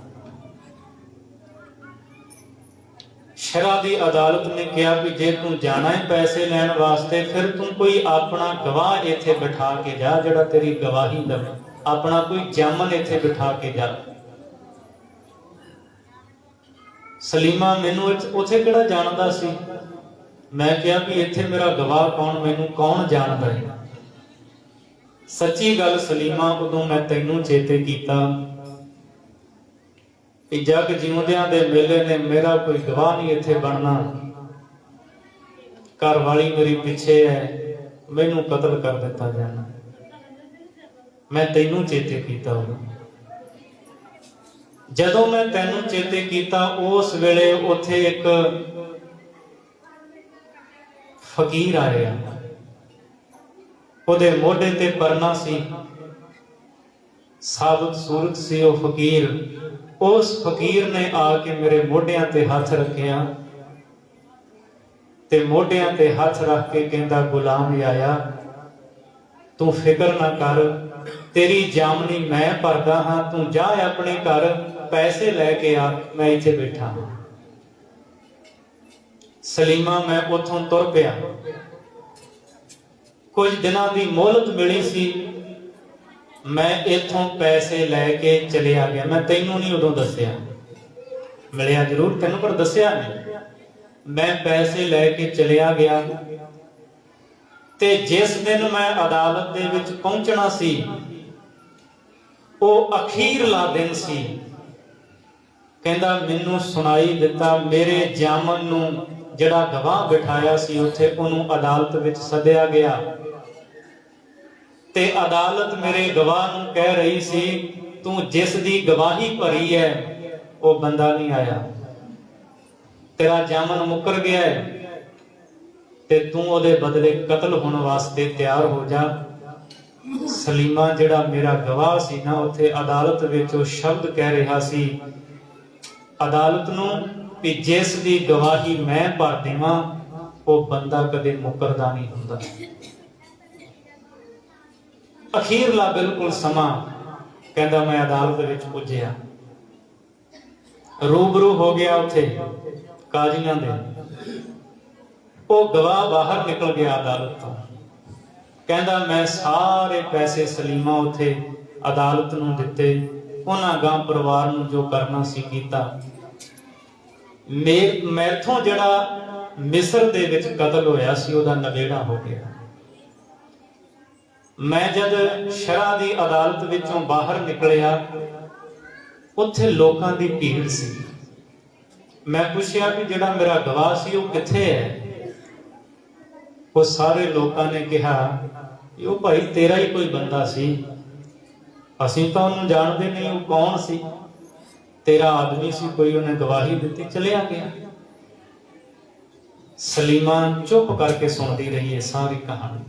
शरअ दी अदालत ने कहा कि जे तू जाना है पैसे लैण वास्ते, फिर तू कोई अपना गवाह इत्थे बिठा के जा, जिहड़ा तेरी गवाही दवे, अपना कोई जामन इत्थे बिठा के जा। सलीमा मैनू उथे किहड़ा जानदा सी। मैं कहा भी इत्थे मेरा गवाह कौन, मैनू कौन जानदा है। सच्ची गल सलीमा उदों मैं तैनू चेते कीता कि जग जिउंदियां दे मेले ने मेरा कोई गवाह नहीं इत्थे बनना, घर वाली मेरी पिछे है, मैनू कतल कर दिता जाना। मैं तैनू चेते कीता उदों। जदों मैं तैनू चेते कीता उस वेले उथे एक फकीर आया, ਉਹਦੇ ਮੋਢੇ ਤੇ ਪਰਨਾ ਸੀ, ਸਾਬਤ ਸੂਰਤ ਸੀ ਉਹ ਫਕੀਰ। ਉਸ ਫਕੀਰ ਨੇ ਆ ਕੇ ਮੇਰੇ ਮੋਢਿਆਂ ਤੇ ਹੱਥ ਰੱਖਿਆ ਤੇ ਮੋਢਿਆਂ ਤੇ ਹੱਥ ਰੱਖ ਕੇ ਕਹਿੰਦਾ, ਗੁਲਾਮ ਆਇਆ ਤੂੰ ਫਿਕਰ ਨਾ ਕਰ, ਤੇਰੀ ਜਾਮਨੀ ਮੈਂ ਭਰਦਾ ਹਾਂ, ਤੂੰ ਜਾ ਆਪਣੇ ਘਰ ਪੈਸੇ ਲੈ ਕੇ ਆ, ਮੈਂ ਇੱਥੇ ਬੈਠਾ ਹਾਂ। ਸਲੀਮਾ मैं उथों तुर पिया। कुछ दिनों की मोहलत मिली सी, मैं इथों पैसे लैके चलिया गया। मैं तैनू नहीं उदों दसिया, मिलिया जरूर तैनू पर दसिया नहीं। मैं पैसे लैके चलिया गया ते जिस दिन मैं अदालत दे विच पहुंचना सी, वो अखीरला दिन सी। कहंदा मैनू सुनाई दिता, मेरे जामन नू जिहड़ा गवाह बिठाया सी उत्थे उहनू अदालत विच सद्दिया गया ते अदालत मेरे गवाह नू कह रही सी, तू जिस दी गवाही भरी है वो बंदा नहीं आया, तेरा जामन मुकर गया है ते तू ओदे बदले कतल होने वास्ते तैयार हो जा। सलीमा जिहड़ा मेरा गवाह सी ना, उत्थे अदालत विच वो शब्द कह रहा सी अदालत नू कि जिस दी गवाही मैं भर देवां वो बंदा कदे मुकरदा नहीं हुंदा। अखीरला बिल्कुल समा कहंदा मैं अदालत विच पुज्जिया, रूबरू हो गया उत्थे काजियां दे। वो गवाह बाहर निकल गया अदालत तो, कहंदा मैं सारे पैसे सलीमा उत्थे अदालत नूं दिते, उन्हां गां परिवार नूं जो करना सी कीता। मैथों जिहड़ा मिस्र दे विच कतल होया सी ओहदा नवेड़ा हो गया। मैं जद शरअ दी अदालत विचों बाहर निकलिया, उत्थे लोकां दी भीड़ सी। मैं पूछया कि जिहड़ा मेरा गवाह सी वो कित्थे है। वो सारे लोकां ने कहा कि वो भाई तेरा ही कोई बंदा सी, असीं तां उहनूं जाणदे नहीं, वो कौन सी, तेरा आदमी सी कोई, उन्हें गवाही दी चलिया गया। सलीमा चुप करके सुनती रही है सारी कहानी।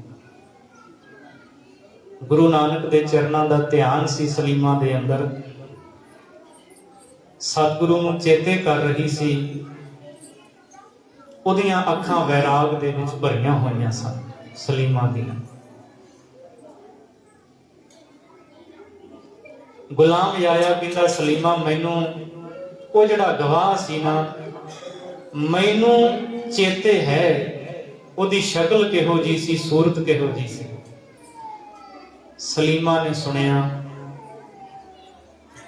गुरु नानक दे चरनां दा ध्यान सी सलीमा दे अंदर, सतगुरु नूं चेते कर रही सी। उहदियां अखां वैराग दे विच भरियां होईयां सन सलीमा दीयां। गुलाम आया कहंदा सलीमा मैनू वो जिहड़ा गवाह सी ना, मैनू चेते है उहदी शक्ल किहो जी सी, सूरत किहो जी सी। सलीमा ने सुनिया।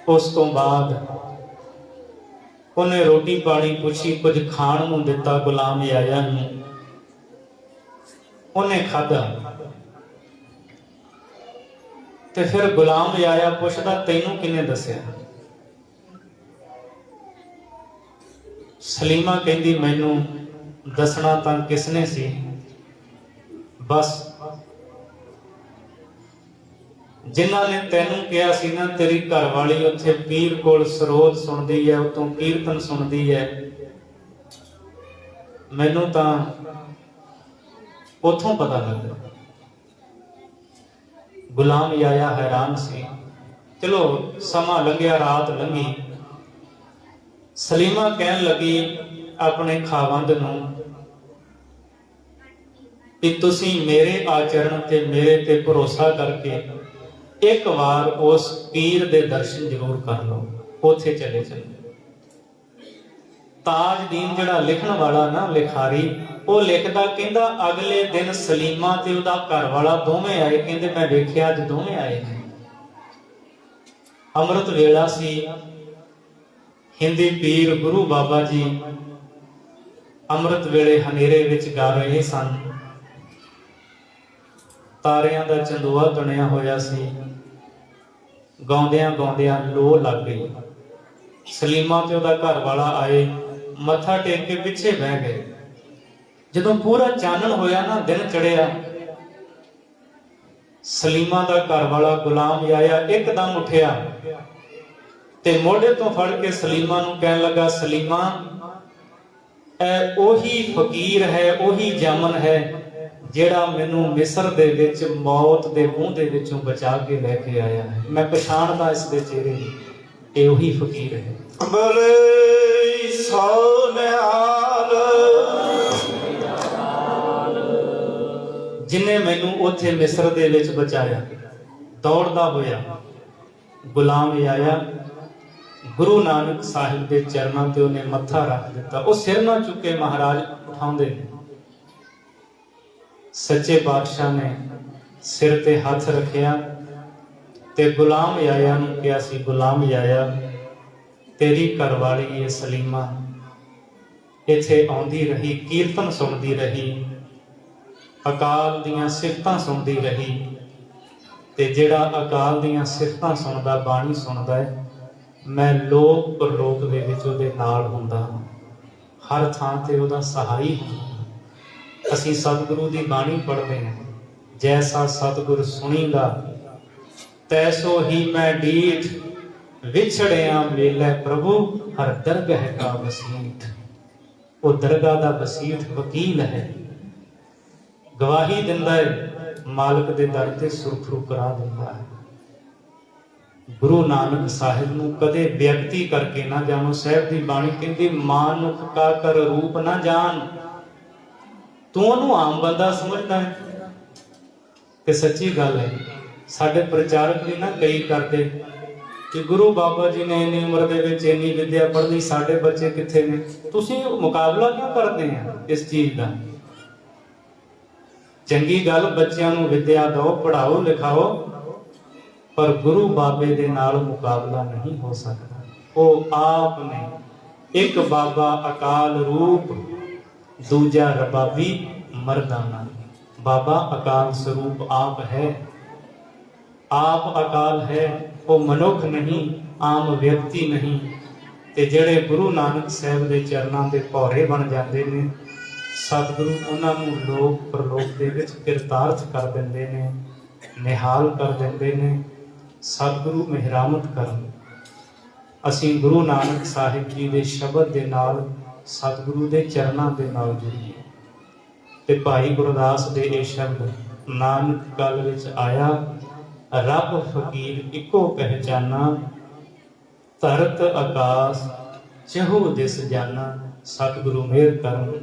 उस तो बाद उन्हें रोटी पानी पुछी, कुछ खाण नूं दिता गुलाम आया नूं, उन्हें खाधा। ते फिर गुलाम आया पुछदा तैनू किने दसिया। सलीमा कहंदी मैनू दसना तां किसने सी, बस जिन्हां ने तैनूं कहा सी ना तेरी घरवाली उत्थे पीर कोल सरोद सुनदी है, उत्तों कीर्तन सुनदी है, मैनूं तां उत्थों पता लगा। गुलाम याया हैरान सी। चलो समा लंघिया, रात लंघी। सलीमा कहन लगी अपने खावंद नूं कि तुसीं मेरे आचरण ते मेरे ते भरोसा करके एक बार उस पीर दे दर्शन जरूर कर लो, उथे चले चले। ताजदीन जिहड़ा लिखण वाला ना लिखारी, वो लिखदा कहंदा अगले दिन सलीमा ते उहदा घर वाला दोवें आए। कहंदे मैं वेखिया अज दोवें आए ने। अमृत वेला सी। हिंदी पीर गुरु बाबा जी अमृत वेले हनेरे विच गा रहे सन। तारियां दा चंदोआ तणिया होया सी। गाउंदियां गाउंदियां लो लग गई। सलीमा ते उहदा घर वाला आए, मत्था टेक के पिछे बह गए। जदों पूरा चानण होया ना, दिन चढ़िया, सलीमा दा घर वाला गुलाम याया एकदम उठिया ते मोढे तो फड़ के सलीमा नूं कहन लगा, सलीमा ओही फकीर है, ओही जामन है ਜਿਹੜਾ ਮੈਨੂੰ ਮਿਸਰ ਦੇ ਵਿੱਚ ਮੌਤ ਦੇ ਮੂੰਹ ਦੇ ਵਿੱਚੋਂ ਬਚਾ ਕੇ ਲੈ ਕੇ ਆਇਆ ਹੈ। ਮੈਂ ਪਛਾਣਦਾ ਇਸ ਦੇ ਚਿਹਰੇ ਨੂੰ, ਇਹ ਉਹੀ ਫਕੀਰ ਹੈ। ਬਲੇ ਸੋਨਿਹਾਲ ਜਿਨੇ ਮੈਨੂੰ ਉੱਥੇ ਮਿਸਰ ਦੇ ਵਿੱਚ ਬਚਾਇਆ। ਦੌੜਦਾ ਹੋਇਆ ਗੁਲਾਮ ਆਇਆ, ਗੁਰੂ ਨਾਨਕ ਸਾਹਿਬ ਦੇ ਚਰਨਾਂ ਤੇ ਉਹਨੇ ਮੱਥਾ ਰੱਖ ਦਿੱਤਾ। ਉਹ ਸਿਰ ਨਾ ਚੁੱਕੇ ਮਹਾਰਾਜ ਉਠਾਉਂਦੇ ਨੇ। सच्चे बादशाह ने सिर ते हाथ रखिया ते गुलाम याया नूं कहा सी, गुलाम याया तेरी घरवाली ये सलीमा इत्थे आउंदी रही, कीर्तन सुनदी रही, अकाल दीयां सिफतां सुनदी रही, ते जिहड़ा अकाल दीयां सिफतां सुनदा, बाणी सुनदा है, मैं लोक परलोक दे विच उहदे नाल हुंदा, हर थां ते उहदा सहाई हुंदा। ਅਸੀਂ ਸਤਿਗੁਰੂ ਦੀ ਬਾਣੀ ਪੜ੍ਹਦੇ ਹਾਂ, ਜੈਸਾ ਸਤਿਗੁਰ ਸੁਣੀਂਦਾ ਤੈਸੋ ਹੀ ਮੈਂ ਡੀਠ, ਵਿਛੜਿਆ ਮੇਲੇ ਪ੍ਰਭੂ ਹਰ ਦਰਗਹ ਕਾ ਵਸੀਠ। ਉਹ ਦਰਗਾਹ ਦਾ ਵਸੀਠ ਵਕੀਲ ਹੈ, ਗਵਾਹੀ ਦਿੰਦਾ ਹੈ, ਮਾਲਕ ਦੇ ਦਰ ਤੇ ਸੁਰਖਰੂ ਕਰਾ ਦਿੰਦਾ ਹੈ। ਗੁਰੂ ਨਾਨਕ ਸਾਹਿਬ ਨੂੰ ਕਦੇ ਵਿਅਕਤੀ ਕਰਕੇ ਨਾ ਜਾਣੋ। ਸਾਹਿਬ ਦੀ ਬਾਣੀ ਕਹਿੰਦੀ ਮਾਨੁਖ ਕਾ ਕਰ ਰੂਪ ਨਾ ਜਾਣ। तू ਉਹਨੂੰ ਆਮ ਬੰਦਾ ਸਮਝਦਾ ਹੈ ਤੇ ਸੱਚੀ ਗੱਲ ਹੈ। ਸਾਡੇ ਪ੍ਰਚਾਰਕ ਵੀ ਨਾ ਕਈ ਕਰਦੇ ਕਿ ਗੁਰੂ ਬਾਬਾ ਜੀ ਨੇ ਇੰਨੀ ਉਮਰ ਦੇ ਵਿੱਚ ਇੰਨੀ ਵਿਦਿਆ ਪੜ੍ਹਨੀ, ਸਾਡੇ ਬੱਚੇ ਕਿੱਥੇ ਨੇ? ਤੁਸੀਂ ਮੁਕਾਬਲਾ ਕਿਉਂ ਕਰਦੇ ਆ ਇਸ ਚੀਜ਼ ਦਾ? ਚੰਗੀ ਗੱਲ, ਬੱਚਿਆਂ ਨੂੰ ਵਿਦਿਆ ਦਿਓ, ਪੜ੍ਹਾਓ ਲਿਖਾਓ, ਪਰ ਗੁਰੂ ਬਾਬੇ ਦੇ ਨਾਲ ਮੁਕਾਬਲਾ ਨਹੀਂ ਹੋ ਸਕਦਾ। ਉਹ ਆਪ ਨੇ ਇੱਕ ਬਾਬਾ ਅਕਾਲ ਰੂਪ, दूजा रबाबी मर्दाना। बाबा अकाल स्वरूप आप है, आप अकाल है, वो मनुख नहीं, आम व्यक्ति नहीं। ते जेड़े गुरु नानक साहब दे चरनां दे भौरे बन जाते हैं, सतगुरु उन्हां नूं लोक परलोक दे विच किरतार्थ कर दिंदे ने, निहाल कर दिंदे ने। सतगुरु मेहरामत करन। असीं गुरु नानक साहिब जी दे शब्द दे नाल सतगुरु दे चरनां दे नाल जुड़ीए। ते भाई गुरदास दे ये शब्द नानक गल विच आया, रब फकीर इको पहचाना, धरत आकाश चहु दिस जाना। सतगुरु मेहर करन।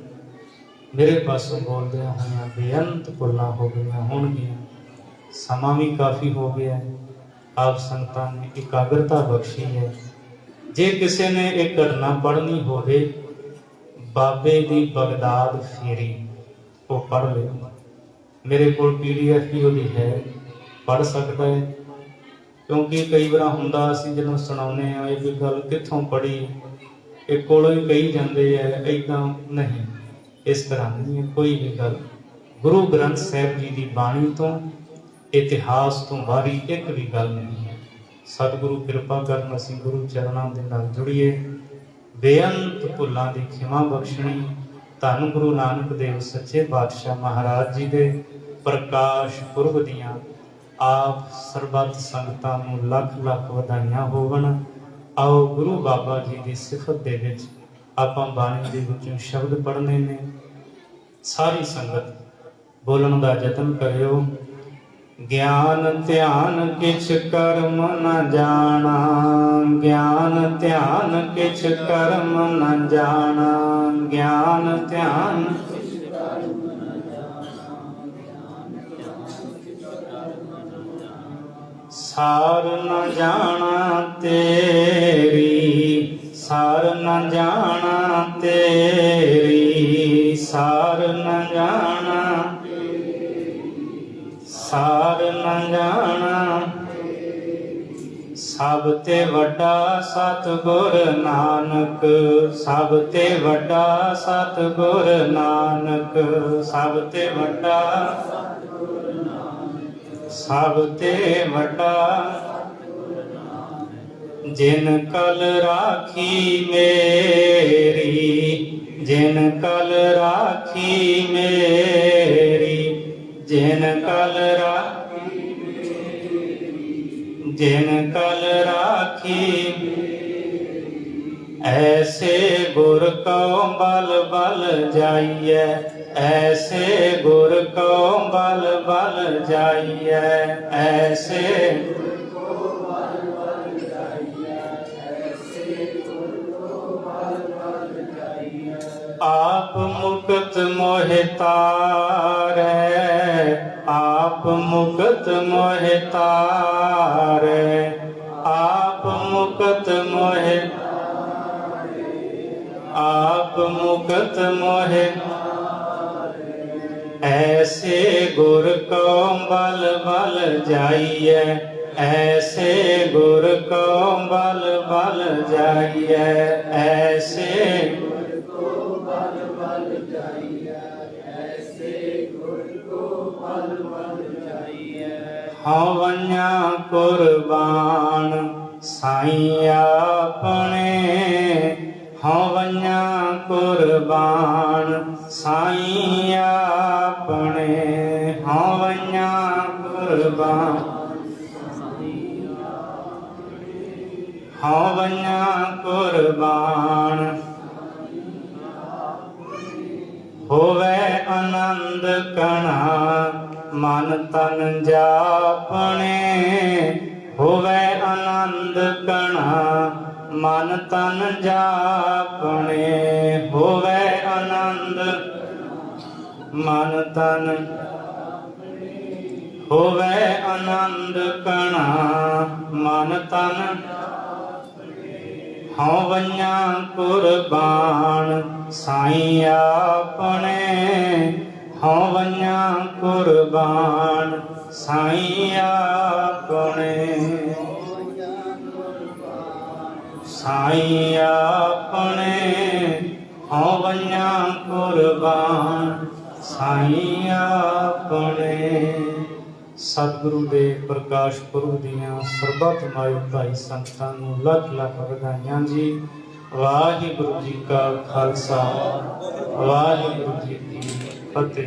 मेरे पासों बोलदियां होइयां बेअंत भुल्लां हो गईयां होणगीयां। समा भी काफ़ी हो गया है। आप संगतां ने एकाग्रता बख्शी है। जे किसी ने एक घटना पढ़नी होवे, बाबे दी बगदाद फेरी, वो पढ़ ले। मेरे को PDF भी वो है, पढ़ सकता है। क्योंकि कई बार हुंदा असीं जदों सुणाउने आ ये गल कित्थों पढ़ी, ये कोलों ही कही जाते हैं, ऐदां नहीं, इस तरह नहीं है कोई भी गल। गुरु ग्रंथ साहिब जी की बाणी तो, इतिहास तो बाहरी एक भी गल नहीं है। सतगुरु कृपा करन असीं गुरु चरनां दे नाल जुड़ीए। बेअंत भुल्लां दी खिमा बख्शणी धन गुरु नानक देव सच्चे पातशाह महाराज जी दे ਪ੍ਰਕਾਸ਼ ਪੁਰਬ ਦੀਆਂ ਆਪ ਸਰਬੱਤ ਸੰਗਤਾਂ ਨੂੰ ਲੱਖ ਲੱਖ ਵਧਾਈਆਂ ਹੋਵਣ। ਆਓ ਗੁਰੂ ਬਾਬਾ ਜੀ ਦੀ ਸਿਫਤ ਦੇ ਵਿੱਚ ਆਪਾਂ ਬਾਣੀ ਦੇ ਵਿੱਚੋਂ ਸ਼ਬਦ ਪੜ੍ਹਨੇ ਨੇ। ਸਾਰੀ ਸੰਗਤ ਬੋਲਣ ਦਾ ਯਤਨ ਕਰਿਓ। ਗਿਆਨ ਧਿਆਨ ਕਿਛ ਕਰਮ ਨ ਜਾਣਾ, ਗਿਆਨ ਧਿਆਨ ਕਿਛ ਕਰਮ ਨ ਜਾਣਾ, ਗਿਆਨ ਧਿਆਨ ਸਾਰ ਨ ਜਾਣਾ ਤੇਰੀ, ਸਾਰ ਨ ਜਾਣਾ ਤੇਰੀ, ਸਾਰ ਨ ਜਾਣਾ, ਸਾਰ ਨ ਜਾਣਾ। ਸਭ ਤੇ ਵੱਡਾ ਸਤਿਗੁਰ ਨਾਨਕ, ਸਭ ਤੇ ਵੱਡਾ ਸਤਿਗੁਰ ਨਾਨਕ, ਸਭ ਤੇ ਵੱਡਾ, ਸਭ ਤੇ ਵੱਡਾ। ਜਿਨ ਕਲ ਰਾਖੀ ਮੇਰੀ, ਜਿਨ ਕਲ ਰਾਖੀ ਮੇਰੀ, ਜਿਨ ਕਲ ਰਾਖੀ, ਜਿਨ ਕਲ ਰਾਖੀ। ਐਸੇ ਗੁਰ ਕਉ ਬਲ ਬਲ ਜਾਈਐ, ਐਸੇ ਗੁਰ ਕਉ ਬਲ ਬਲ ਜਾਈਐ, ਐਸੇ ਆਪ ਮੁਕਤ ਮੋਹਿ ਤਾਰੈ, ਆਪ ਮੁਕਤ ਮੋਹਿ ਤਾਰੈ, ਆਪ ਮੁਕਤ ਮੋਹਿ, ਆਪ ਮੁਕਤ ਮੋਹਿ। ਐਸੇ ਗੁਰ ਕਉ ਬਲ ਬਲ ਜਾਈਐ, ਐਸੇ ਗੁਰ ਕਉ ਬਲ ਬਲ ਜਾਈਐ, ਐਸੇ ਹਵਨਿਆ ਕੁਰਬਾਨ ਸਾਈਂ ਆਪਣੇ, ਹਵਨਿਆ ਕੁਰਬਾਨ ਸਾਈਂ ਆਪਣੇ, ਹਵਨਿਆ ਕੁਰਬਾਨ, ਹਵਨਿਆ ਕੁਰਬਾਨ। ਹੋਵੇ ਆਨੰਦ ਕਣਾ ਮਨ ਤਨ ਜਾਪਣੇ, ਹੋਵੇ ਆਨੰਦ ਕਣਾ ਮਨ ਤਨ ਜਾਪਣੇ, ਹੋਵੇ ਆਨੰਦ ਮਨ ਤਨ, ਹੋਵੇ ਆਨੰਦ ਕਣਾ ਮਨ ਤਨ। ਹਵਨਿਆ ਕੁਰਬਾਨ ਸਾਈਂ ਆਪਣੇ, ਹਵਨਿਆ ਕੁਰਬਾਨ ਸਾਈਂ ਆਪਣੇ, ਸਾਈਂ ਆਪਣੇ, ਹਵਨਿਆ ਕੁਰਬਾਨ ਸਾਈਂ ਆਪਣੇ। ਸਤਿਗੁਰੂ ਦੇ ਪ੍ਰਕਾਸ਼ ਪੁਰਬ ਦੀਆਂ ਸਰਬੱਤ ਮਾਈ ਭਾਈ ਸੰਗਤਾਂ ਨੂੰ ਲੱਖ ਲੱਖ ਵਧਾਈਆਂ ਜੀ। ਵਾਹਿਗੁਰੂ ਜੀ ਕਾ ਖਾਲਸਾ, ਵਾਹਿਗੁਰੂ ਜੀ ਕੀ ਫਤਿਹ।